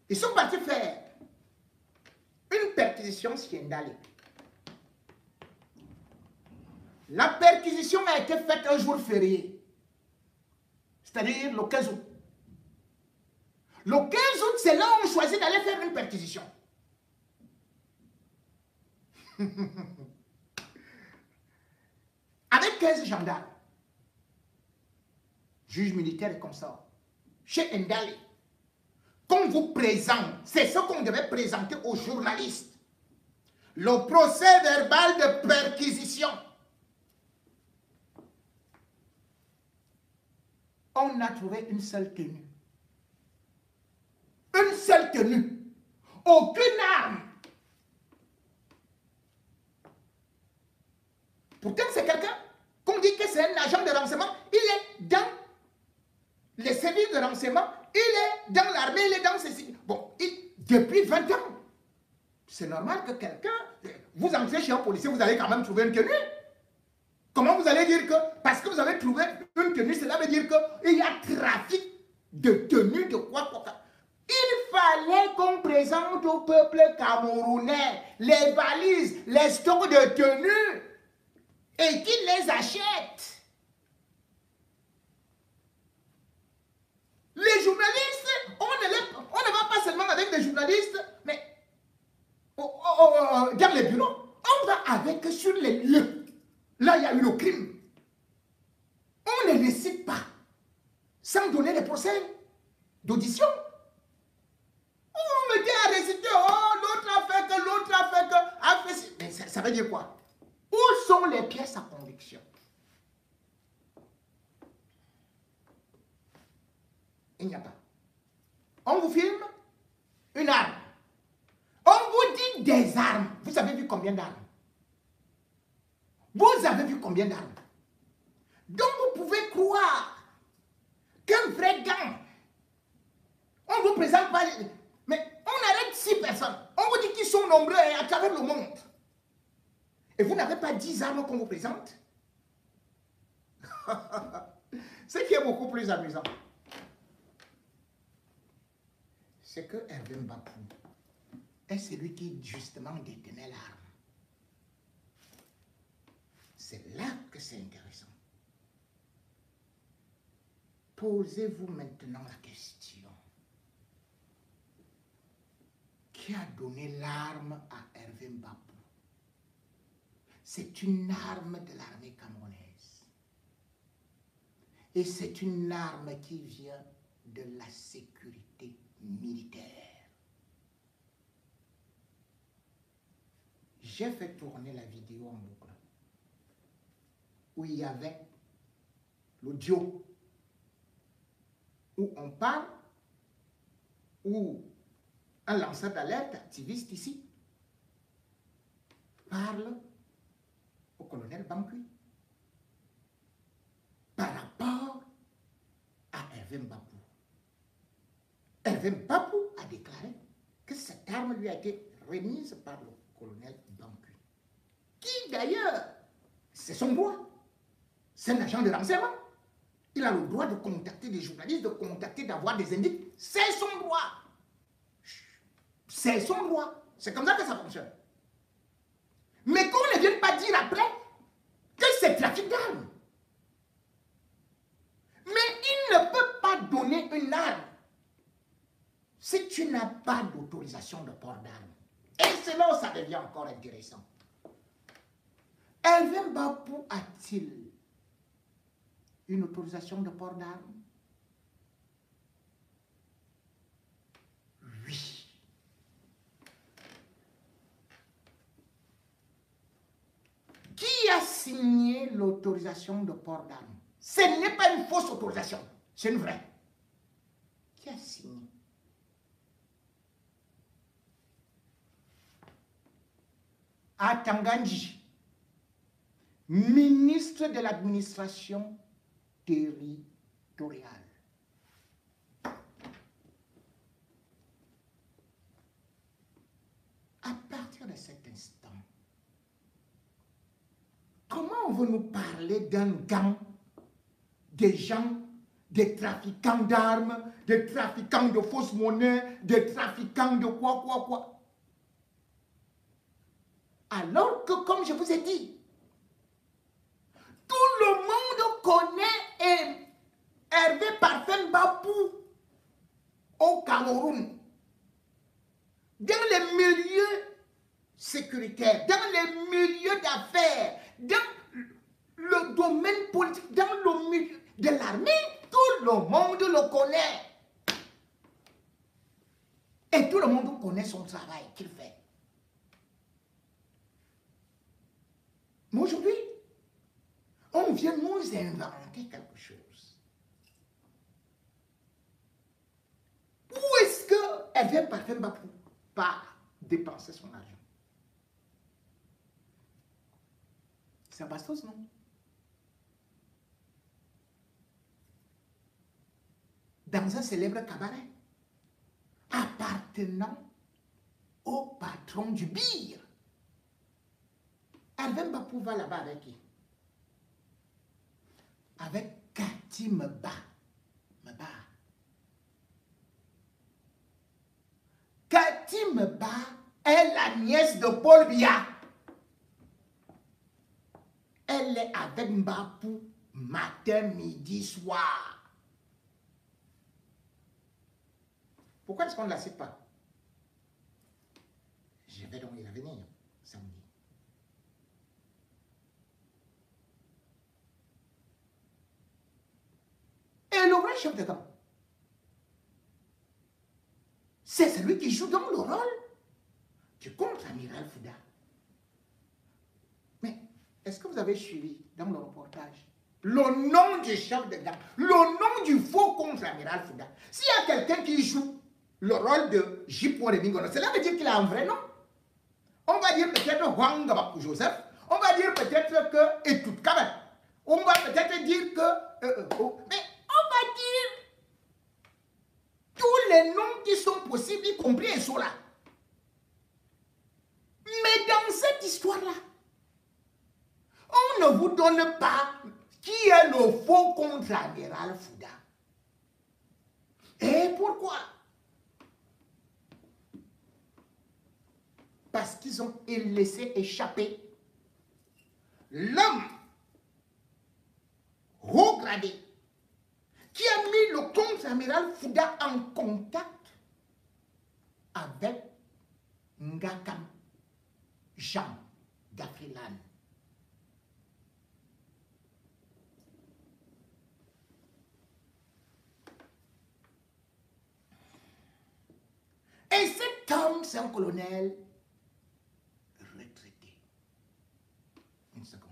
Ils sont partis faire une perquisition Siendale. La perquisition a été faite un jour férié, c'est-à-dire le 15 août. Le 15 août, c'est là où on choisit d'aller faire une perquisition. Avec 15 gendarmes, juges militaires et consorts, chez Ndale, qu'on vous présente, c'est ce qu'on devait présenter aux journalistes. Le procès verbal de perquisition. On a trouvé une seule tenue. Une seule tenue. Aucune arme. Pourtant, c'est quelqu'un qu'on dit que c'est un agent de renseignement. Il est dans les services de renseignement. Il est dans l'armée, il est dans ceci. Bon, depuis 20 ans. C'est normal que quelqu'un... Vous entrez chez un policier, vous allez quand même trouver une tenue. Comment vous allez dire que... Parce que vous avez trouvé une tenue, cela veut dire qu'il y a trafic de tenues, de quoi. Il fallait qu'on présente au peuple camerounais les valises, les stocks de tenues et qu'ils les achètent. Les journalistes, on ne va pas seulement avec des journalistes, mais dans les bureaux, on va avec ne les cite pas sans donner les procès d'audition. Vous mettez à réciter, oh, l'autre a fait que, l'autre a fait que, a fait... Mais ça veut dire quoi? Où sont les pièces à conviction? Il n'y a pas. On vous filme une arme. On vous dit des armes. Vous avez vu combien d'armes? Vous avez vu combien d'armes? Donc vous pouvez croire qu'un vrai gang, on vous présente pas... Mais on arrête 6 personnes. On vous dit qu'ils sont nombreux à travers le monde. Et vous n'avez pas 10 armes qu'on vous présente? Ce qui est beaucoup plus amusant, c'est que Hervé Mbapou est celui qui justement détenait l'arme. C'est là que c'est intéressant. Posez-vous maintenant la question. Qui a donné l'arme à Hervé Mbapou? C'est une arme de l'armée camerounaise. Et c'est une arme qui vient de la sécurité militaire. J'ai fait tourner la vidéo en boucle où il y avait l'audio où on parle, où un lanceur d'alerte activiste ici parle au colonel Bankui par rapport à Hervé Mbapou. Hervé Mbapou a déclaré que cette arme lui a été remise par le colonel Bankui, qui d'ailleurs, c'est son droit, c'est un agent de renseignement. Il a le droit de contacter des journalistes, de contacter, d'avoir des indices. C'est son droit. C'est son droit. C'est comme ça que ça fonctionne. Mais qu'on ne vienne pas dire après que c'est trafic d'armes. Mais il ne peut pas donner une arme si tu n'as pas d'autorisation de port d'armes. Et c'est là où ça devient encore intéressant. Hervé Mbapou a-t-il une autorisation de port d'armes? Oui. Qui a signé l'autorisation de port d'armes? Ce n'est pas une fausse autorisation, c'est une vraie. Qui a signé? Atangandji, ministre de l'administration territoriale. À partir de cet instant, comment on veut nous parler d'un gang, des gens, des trafiquants d'armes, des trafiquants de fausses monnaies, des trafiquants de quoi? Alors que, comme je vous ai dit, tout le monde connaît Hervé Parfait Mbapou au Cameroun, dans les milieux sécuritaires, dans les milieux d'affaires, dans le domaine politique, dans le milieu de l'armée, tout le monde le connaît. Et tout le monde connaît son travail qu'il fait. Mais aujourd'hui, on vient nous inventer quelque chose. Où est-ce que Hervé Parfait Mbapou part dépenser son argent? C'est à Bastos, non? Dans un célèbre cabaret appartenant au patron du BIR. Hervé Mbapou va là-bas avec qui? Avec Cathy Meba. Cathy Meba est la nièce de Paul Biya. Elle est avec Mbapou matin, midi, soir. Pourquoi est-ce qu'on ne la cite pas? Je vais donc y revenir samedi. vrai chef de gang, c'est celui qui joue dans le rôle du contre-amiral Fouda. Mais est-ce que vous avez suivi dans le reportage le nom du chef de gang, le nom du faux contre-amiral Fouda? S'il y a quelqu'un qui joue le rôle de J. Mingono, cela veut dire qu'il a un vrai nom. On va dire peut-être Juan Gabakou Joseph, on va dire peut-être que Etout Kabat, on va peut-être dire que... mais on va dire tous les noms qui sont possibles, y compris Esola. Mais dans cette histoire-là, on ne vous donne pas qui est le faux contre-amiral Fouda. Et pourquoi? Parce qu'ils ont laissé échapper l'homme haut gradé qui a mis le contre-amiral Fouda en contact avec Ngakam Jean Gafrilan. Et cet homme, c'est un colonel retraité. Une seconde.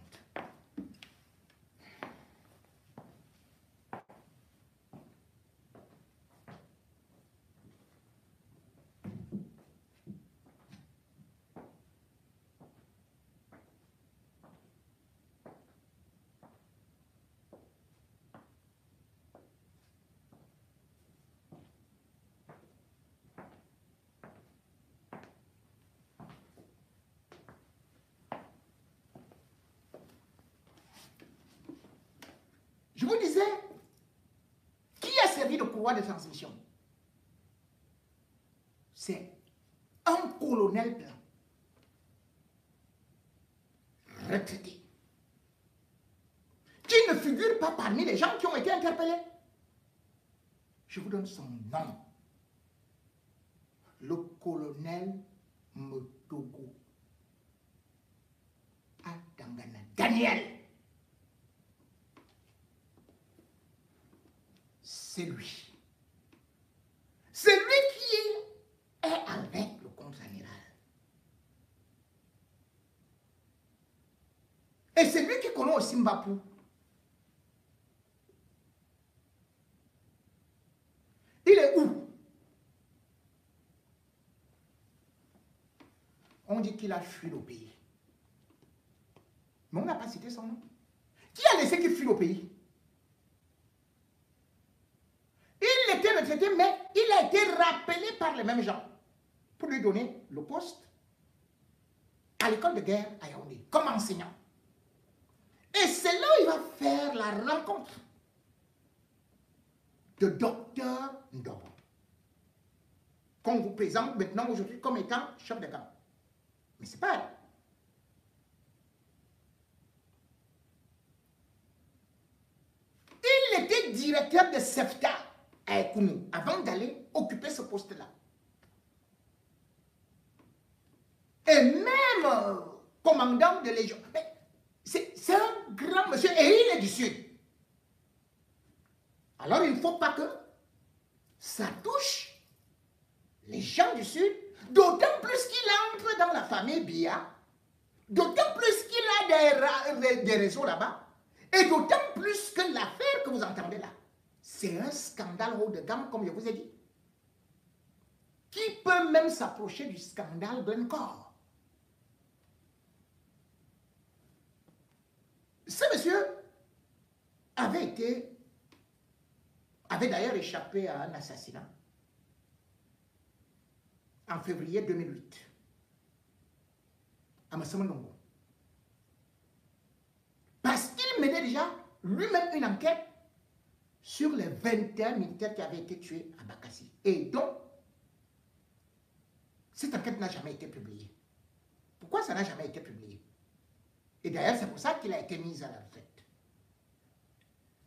Je vous disais, qui a servi de courroie de transmission? C'est un colonel blanc, retraité, qui ne figure pas parmi les gens qui ont été interpellés. Je vous donne son nom. Le colonel Motogo Adangana Daniel. C'est lui. C'est lui qui est avec le contre-amiral. Et c'est lui qui connaît aussi Mbapou. Il est où? On dit qu'il a fui le pays. Mais on n'a pas cité son nom. Qui a laissé qu'il fuit le pays? Il était retraité, mais il a été rappelé par les mêmes gens pour lui donner le poste à l'école de guerre à Yaoundé, comme enseignant. Et c'est là où il va faire la rencontre de Dr Ndobo, qu'on vous présente maintenant aujourd'hui comme étant chef de gang. Mais c'est pas elle. Il était directeur de SEFTA à Ekounou avant d'aller occuper ce poste-là. Et même commandant de légion. C'est un grand monsieur et il est du Sud. Alors il ne faut pas que ça touche les gens du Sud, d'autant plus qu'il entre dans la famille Biya, d'autant plus qu'il a des réseaux là-bas, et d'autant plus que l'affaire que vous entendez là, c'est un scandale haut de gamme, comme je vous ai dit, qui peut même s'approcher du scandale Glencore. Ce monsieur avait d'ailleurs échappé à un assassinat en février 2008 à Massamanongo. Parce qu'il menait déjà lui-même une enquête sur les 21 militaires qui avaient été tués à Bakassi. Et donc, cette enquête n'a jamais été publiée. Pourquoi ça n'a jamais été publié? Et d'ailleurs, c'est pour ça qu'il a été mis à la retraite.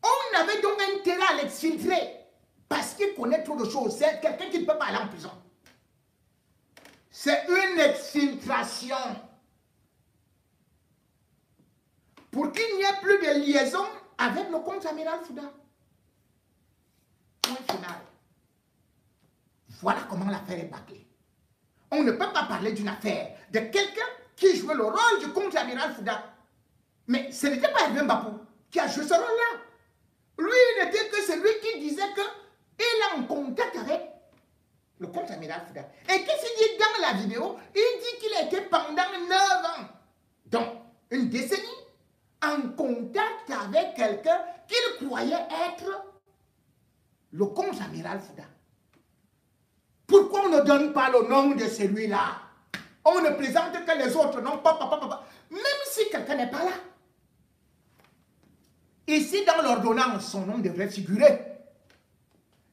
On avait donc intérêt à l'exfiltrer parce qu'il connaît trop de choses. C'est quelqu'un qui ne peut pas aller en prison. C'est une exfiltration. Pour qu'il n'y ait plus de liaison avec le contre-amiral Fouda. point final. Voilà comment l'affaire est bâclée. On ne peut pas parler d'une affaire de quelqu'un qui jouait le rôle du contre-amiral Fouda. Mais ce n'était pas Hervé Mbapou qui a joué ce rôle-là. Lui, il n'était que celui qui disait qu'il est en contact avec le contre-amiral Fouda. Et qu'est-ce qu'il dit dans la vidéo? Il dit qu'il a été pendant 9 ans, donc une décennie, en contact avec quelqu'un qu'il croyait être le contre-amiral Fouda. Pourquoi on ne donne pas le nom de celui-là? On ne présente que les autres noms, même si quelqu'un n'est pas là. Ici, dans l'ordonnance, son nom devrait figurer.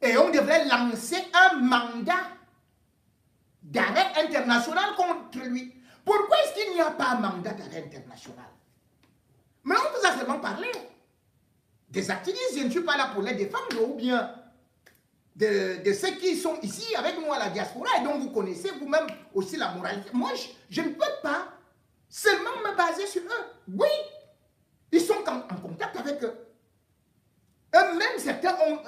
Et on devrait lancer un mandat d'arrêt international contre lui. Pourquoi est-ce qu'il n'y a pas un mandat d'arrêt international? Mais on vous a seulement parlé des activistes. Je ne suis pas là pour les défendre, ou bien de ceux qui sont ici avec nous à la diaspora et dont vous connaissez vous-même aussi la moralité. Moi, je ne peux pas seulement me baser sur eux. Oui, ils sont en contact avec eux. Eux-mêmes, certains ont...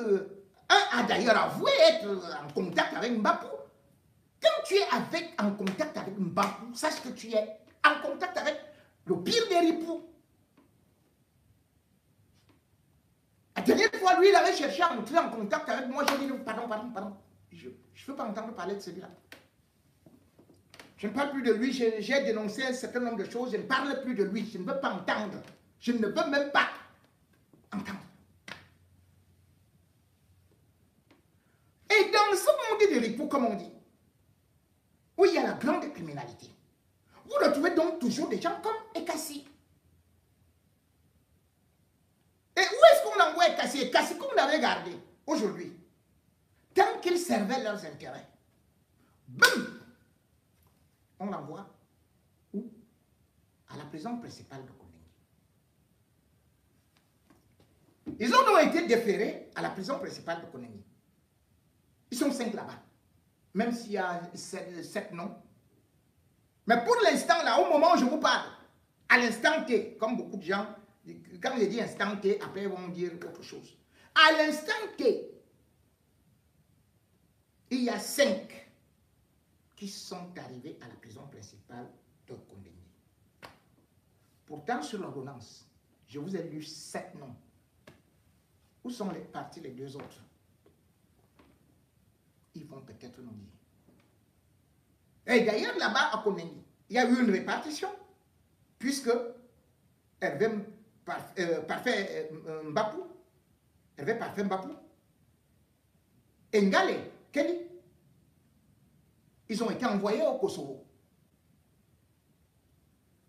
un a d'ailleurs avoué être en contact avec Mbapou. Quand tu es en contact avec Mbapou, sache que tu es en contact avec le pire des ripoux. La dernière fois, lui, il avait cherché à entrer en contact avec moi. J'ai dit, pardon. Je ne veux pas entendre parler de celui-là. Je ne parle plus de lui. J'ai dénoncé un certain nombre de choses. Je ne parle plus de lui. Je ne veux pas entendre. Je ne veux même pas entendre. Et dans ce monde de ripoux, comme on dit, où il y a la grande criminalité, vous retrouvez donc toujours des gens comme Ekassi. Et où est-ce qu'on envoie Ekassi? Ekassi qu'on avait gardé aujourd'hui, tant qu'ils servaient leurs intérêts, boum, on l'envoie où? À la prison principale de Kouningi. Ils ont donc été déférés à la prison principale de Kouningi. Ils sont 5 là-bas, même s'il y a 7 noms. Mais pour l'instant, là, au moment où je vous parle, à l'instant T, comme beaucoup de gens, quand je dis instant T, après ils vont dire autre chose. À l'instant T, il y a 5 qui sont arrivés à la prison principale de Kouningi. Pourtant, sur l'ordonnance, je vous ai lu 7 noms. Où sont partis les 2 autres? Ils vont peut-être nous dire. Et d'ailleurs, là-bas, à Kouningi, il y a eu une répartition, puisque Hervé Parfait Mbapou, Ngale, Kelly, ils ont été envoyés au Kosovo.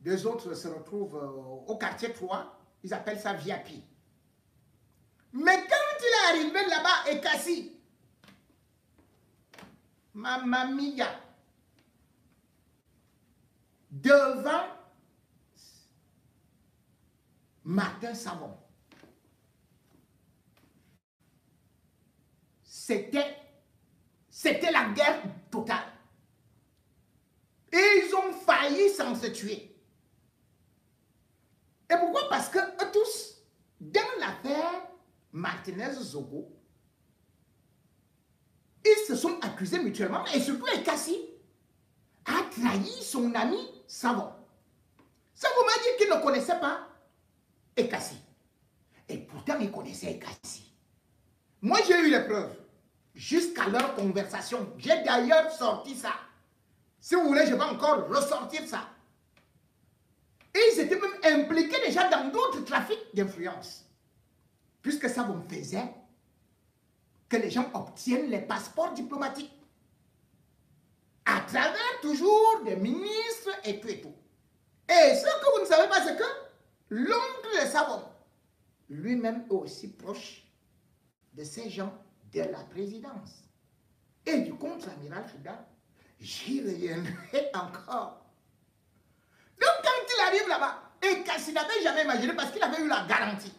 2 autres se retrouvent au quartier 3, ils appellent ça Viapi. Mais quand il est arrivé là-bas, Ekassi, Mamma mia, devant Martin Savon, c'était la guerre totale. Et ils ont failli sans se tuer. Et pourquoi? Parce que eux tous, dans l'affaire Martinez-Zogo, ils se sont accusés mutuellement, et surtout Ekassi a trahi son ami Savon. Savon m'a dit qu'il ne connaissait pas Ekassi. Et pourtant, il connaissait Ekassi. Moi, j'ai eu les preuves. Jusqu'à leur conversation. J'ai d'ailleurs sorti ça. Si vous voulez, je vais encore ressortir ça. Et ils étaient même impliqués déjà dans d'autres trafics d'influence. Puisque ça vous faisait que les gens obtiennent les passeports diplomatiques. À travers toujours des ministres et tout et tout. Et ce que vous ne savez pas, c'est que l'oncle de Savon, lui-même est aussi proche de ces gens de la présidence. Et du contre-amiral Fouda, j'y reviendrai encore. Donc quand il arrive là-bas, et qu'il n'avait jamais imaginé, parce qu'il avait eu la garantie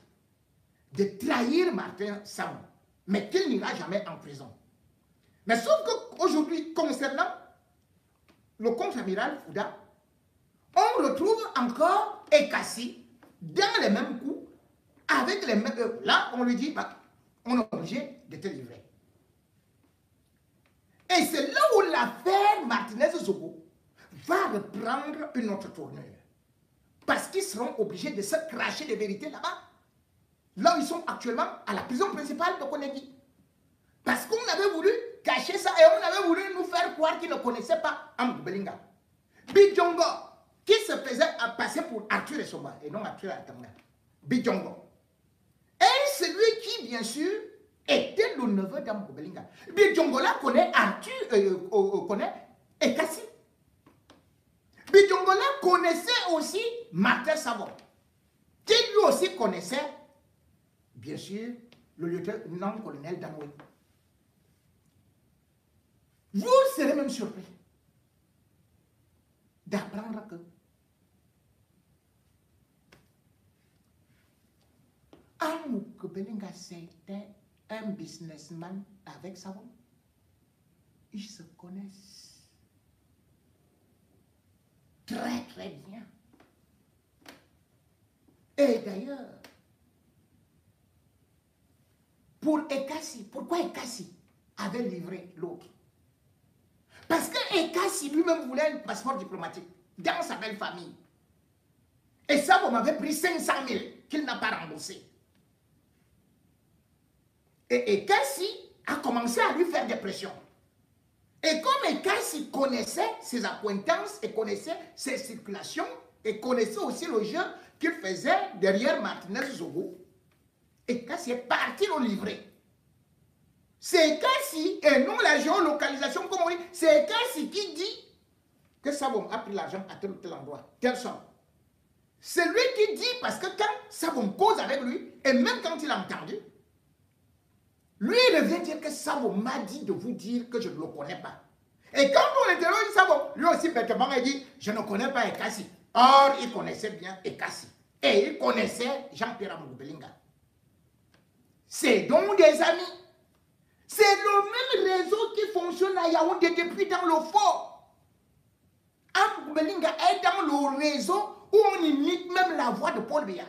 de trahir Martin Savon, mais qu'il n'ira jamais en prison. Mais sauf qu'aujourd'hui, concernant le contre-amiral Fouda, on retrouve encore Ekassi dans les mêmes coups, avec les mêmes... là, on lui dit, bah, on est obligé de te livrer. Et c'est là où l'affaire Martinez-Zogo va reprendre une autre tournure. Parce qu'ils seront obligés de se cracher des vérités là-bas. Là où ils sont actuellement à la prison principale de Konegi. Parce qu'on avait voulu cacher ça et on avait voulu nous faire croire qu'ils ne connaissaient pas Amadou Belinga. Bidjongo, qui se faisait passer pour Arthur Essoba et non Arthur Atanga. Bidjongo. Et celui qui, bien sûr, était le neveu d'Amadou Belinga. Bidjongo là connaît Arthur, connaît Ekassi. Bidjongo là connaissait aussi Martin Savon, qui lui aussi connaissait, bien sûr, le lieutenant-colonel Damoué. Vous serez même surpris d'apprendre que Amadou Belinga c'était un businessman avec Savon. Ils se connaissent très très bien. Et d'ailleurs, pour Ekassi, pourquoi Ekassi avait livré l'autre? Parce que Ekassi lui-même voulait un passeport diplomatique dans sa belle famille. Et ça, vous m'avez pris 500 000 qu'il n'a pas remboursé. Et Ekassi a commencé à lui faire des pressions. Et comme Ekassi connaissait ses acquaintances et connaissait ses circulations et connaissait aussi le jeu qu'il faisait derrière Martinez-Zogo, Ekassi est parti le livrer. C'est Ekassi, et non la géolocalisation comme on dit, c'est Ekassi qui dit que Savon a pris l'argent à tel ou tel endroit, tel somme. C'est lui qui dit, parce que quand Savon cause avec lui, et même quand il a entendu, lui il vient dire que Savon m'a dit de vous dire que je ne le connais pas. Et quand on interroge Savon, lui aussi bêtement il dit, je ne connais pas Ekassi. Or, il connaissait bien Ekassi. Et il connaissait Jean-Pierre Amadou Belinga. C'est donc des amis. C'est le même réseau qui fonctionne à Yaoundé depuis dans le fort. Amadou Belinga est dans le réseau où on imite même la voix de Paul Biya.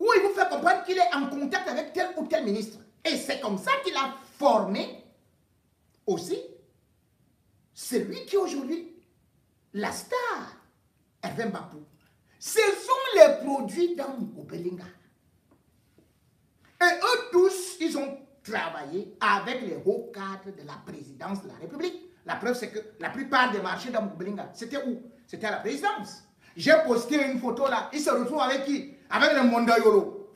Où il vous fait comprendre qu'il est en contact avec tel ou tel ministre. Et c'est comme ça qu'il a formé aussi celui qui aujourd'hui, la star, Hervé Mbapou. Ce sont les produits d'Amadou Belinga. Et eux tous, ils ont travaillé avec les hauts cadres de la présidence de la République. La preuve, c'est que la plupart des marchés d'Amadou Belinga, c'était où? C'était à la présidence. J'ai posté une photo là. Il se retrouve avec qui? Avec le Monda Yolo.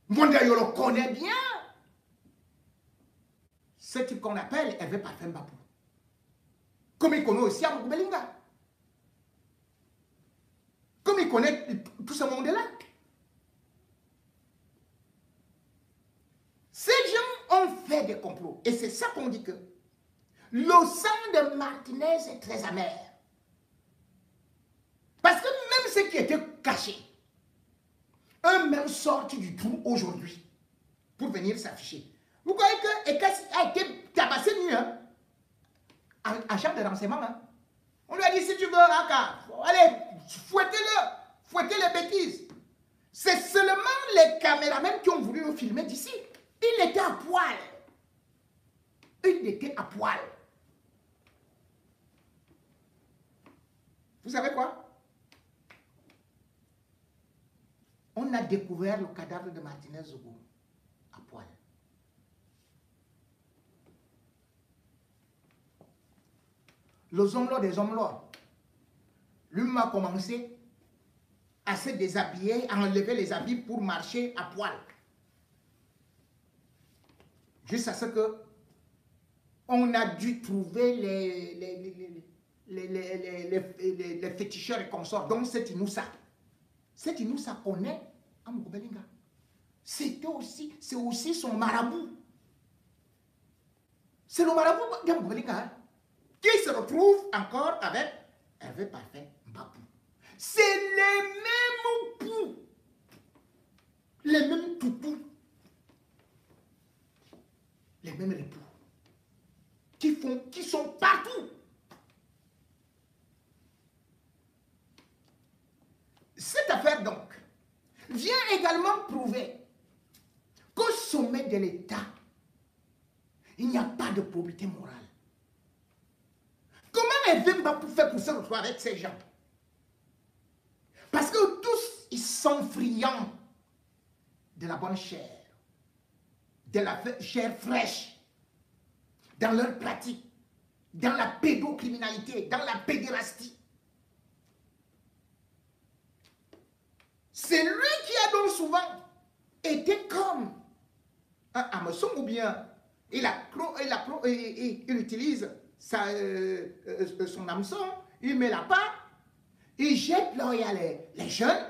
Monda Yolo connaît bien ce type qu'on appelle Hervé Parfait Mbapou. Comme il connaît aussi Amadou Belinga. Comme il connaît tout ce monde-là. Ces gens ont fait des complots. Et c'est ça qu'on dit que le sang de Martinez est très amer. Parce que même ceux qui étaient cachés, eux-mêmes sortent du trou aujourd'hui pour venir s'afficher. Vous croyez que Ekassi a été tabassé nu, hein, en chambre de renseignement. Hein? On lui a dit, si tu veux, allez, fouettez-le, fouettez les bêtises. C'est seulement les caméramans qui ont voulu le filmer d'ici. Il était à poil. Il était à poil. Vous savez quoi? On a découvert le cadavre de Martinez-Zogo à poil. Les hommes-là des hommes-là, lui m'a commencé à se déshabiller, à enlever les habits pour marcher à poil. Jusqu'à ce que on a dû trouver les féticheurs et consorts, dont c'est Inoussa. C'est Inoussa connaît Amadou Belinga. C'est aussi son marabout. C'est le marabout d'Amadou Belinga, hein, qui se retrouve encore avec Hervé Parfait Mbapou. C'est les mêmes poux, les mêmes toutous, les mêmes époux, qui sont partout. Cette affaire donc vient également prouver qu'au sommet de l'État, Il n'y a pas de probité morale. Comment Hervé Bapou fait pour se retrouver avec ces gens? Parce que tous, ils sont friands de la bonne chair, de la chair fraîche, dans leur pratique, dans la pédocriminalité, dans la pédérastie. C'est lui qui a donc souvent été comme un hameçon, ou bien il utilise son hameçon, il met la part, il jette là où il y a les jeunes,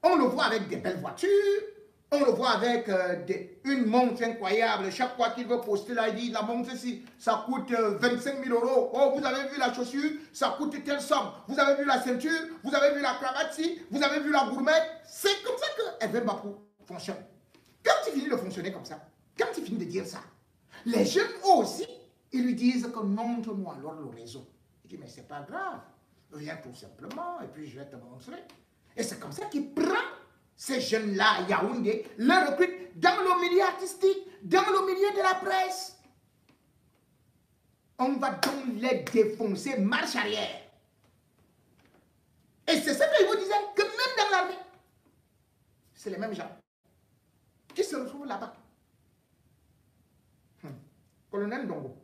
on le voit avec des belles voitures, on le voit avec une montre incroyable. Chaque fois qu'il veut poster là, il dit la montre ici, ça coûte 25 000 €. Oh, vous avez vu la chaussure, ça coûte telle somme. Vous avez vu la ceinture, vous avez vu la cravate ici, vous avez vu la gourmette. C'est comme ça que Hervé Bapou fonctionne. Quand il finit de fonctionner comme ça, quand il finit de dire ça, les jeunes aussi, ils lui disent que montre-moi alors le réseau. Il dit mais c'est pas grave, viens tout simplement et puis je vais te montrer. Et c'est comme ça qu'il prend ces jeunes-là à Yaoundé, les recrutent dans le milieu artistique, dans le milieu de la presse. On va donc les défoncer, marche arrière. Et c'est ça que je vous disais, que même dans l'armée, c'est les mêmes gens qui se retrouvent là-bas. Colonel Ndongo,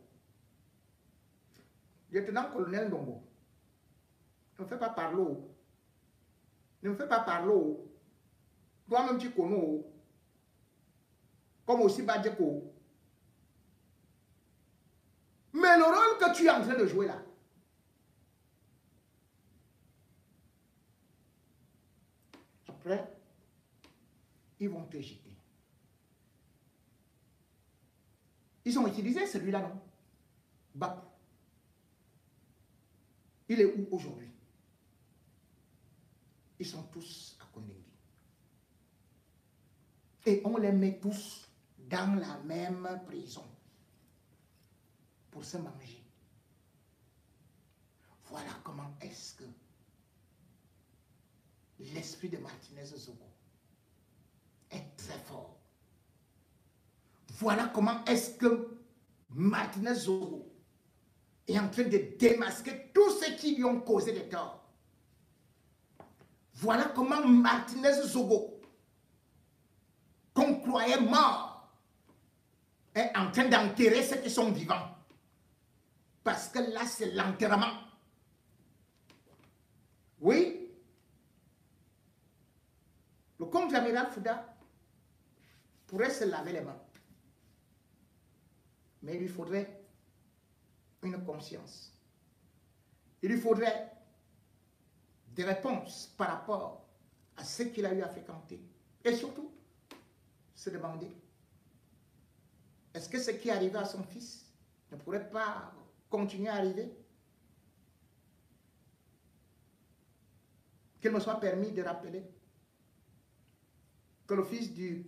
lieutenant-colonel Ndongo, ne me fais pas parler. Ne me fais pas parler. Toi-même tu connais. Comme aussi Badjeko. Mais le rôle que tu es en train de jouer là, après, ils vont te jeter. Ils ont utilisé celui-là, non? Bapou. Il est où aujourd'hui? Ils sont tous à Kondengui. Et on les met tous dans la même prison pour se manger. Voilà comment est-ce que l'esprit de Martinez Zogo est très fort. Voilà comment est-ce que Martinez Zogo est en train de démasquer tous ceux qui lui ont causé des torts. Voilà comment Martinez Zogo, qu'on croyait mort, est en train d'enterrer ceux qui sont vivants. Parce que là, c'est l'enterrement. Oui, le contre-amiral Fouda pourrait se laver les mains. Mais il lui faudrait une conscience. Il lui faudrait des réponses par rapport à ce qu'il a eu à fréquenter. Et surtout, se demander, est-ce que ce qui est arrivé à son fils ne pourrait pas continuer à arriver? Qu'il me soit permis de rappeler que le fils du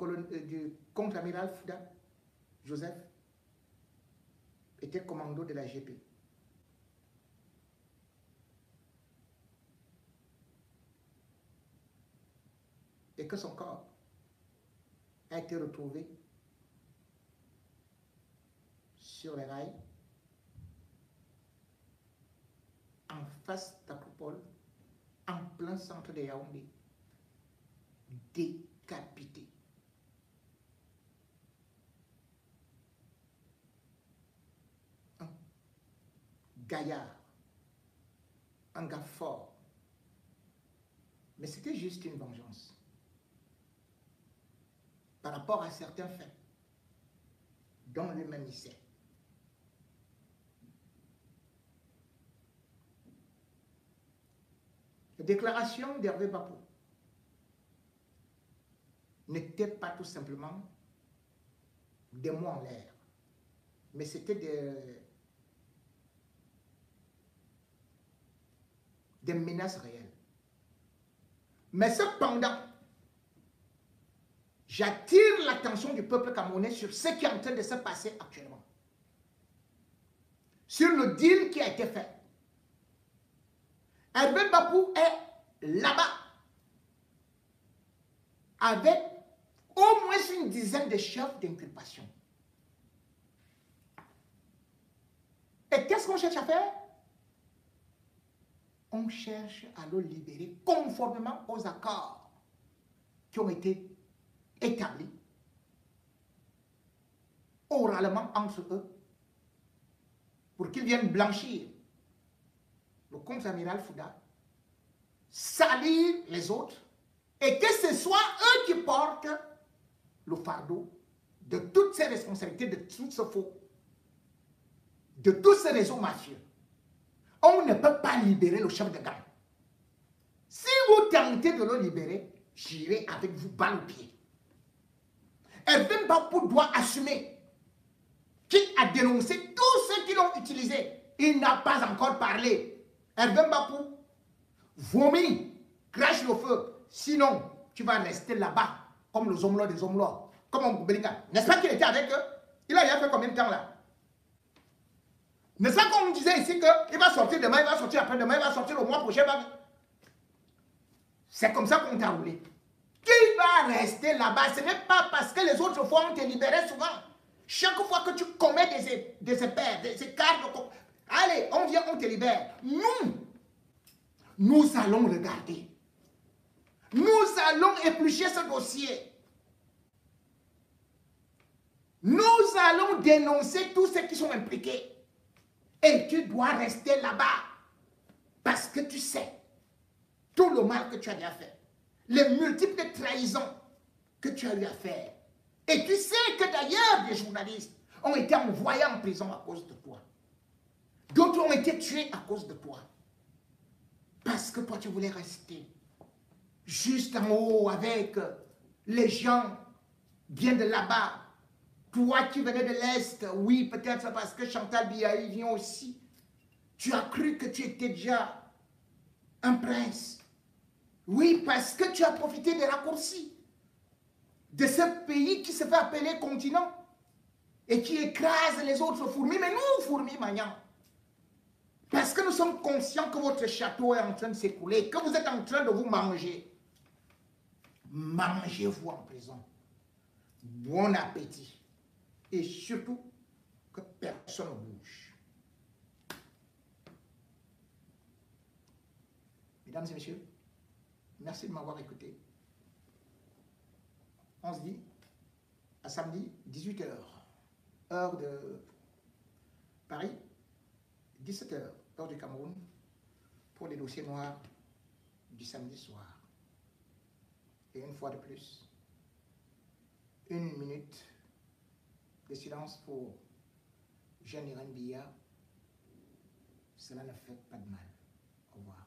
contre-amiral Fouda, Joseph, était commando de la GP. Et que son corps a été retrouvé sur les rails, en face d'Acropole, en plein centre de Yaoundé, décapité. Un gaillard, un gars fort. Mais c'était juste une vengeance par rapport à certains faits dont lui-même il sait. La déclaration d'Hervé Bapou n'était pas tout simplement des mots en l'air, mais c'était des menaces réelles. Mais cependant, j'attire l'attention du peuple camerounais sur ce qui est en train de se passer actuellement. Sur le deal qui a été fait. Hervé Bapou est là-bas avec au moins une dizaine de chefs d'inculpation. Et qu'est-ce qu'on cherche à faire? On cherche à le libérer conformément aux accords qui ont été établis oralement entre eux pour qu'ils viennent blanchir le contre-amiral Fouda, salir les autres et que ce soit eux qui portent le fardeau de toutes ces responsabilités, de tout ce faux, de tous ces réseaux mafieux. On ne peut pas libérer le chef de gang. Si vous tentez de le libérer, j'irai avec vous balle au pied. Hervé Mbapou doit assumer qu'il a dénoncé tous ceux qui l'ont utilisé. Il n'a pas encore parlé. Hervé Mbapou vomit, crache le feu. Sinon, tu vas rester là-bas, comme les hommes des hommes. Comme un Bélica. N'est-ce pas qu'il était avec eux? Il a fait combien de temps là? N'est-ce pas qu'on disait ici qu'il va sortir demain, il va sortir après-demain, il va sortir le mois prochain? C'est comme ça qu'on t'a roulé. Qui va rester là-bas? Ce n'est pas parce que les autres fois on te libéré souvent. Chaque fois que tu commets des écarts, des écarts, allez, on vient, on te libère. Nous allons regarder. Nous allons éplucher ce dossier. Nous allons dénoncer tous ceux qui sont impliqués. Et tu dois rester là-bas. Parce que tu sais tout le mal que tu as eu à faire. Les multiples trahisons que tu as eu à faire. Et tu sais que d'ailleurs, des journalistes ont été envoyés en prison à cause de toi. D'autres ont été tués à cause de toi. Parce que toi, tu voulais rester juste en haut avec les gens bien de là-bas. Toi qui venais de l'Est, oui, peut-être parce que Chantal Biaï vient aussi. Tu as cru que tu étais déjà un prince. Oui, parce que tu as profité des raccourcis de ce pays qui se fait appeler continent et qui écrase les autres fourmis. Mais nous, fourmis maniants, parce que nous sommes conscients que votre château est en train de s'écouler, que vous êtes en train de vous manger. Mangez-vous en prison. Bon appétit. Et surtout, que personne ne bouge. Mesdames et messieurs, merci de m'avoir écouté. On se dit à samedi, 18h, heure de Paris, 17h, heure du Cameroun, pour les dossiers noirs du samedi soir. Et une fois de plus, 1 minute de silence pour Jeanne Irène Biya. Cela ne fait pas de mal. Au revoir.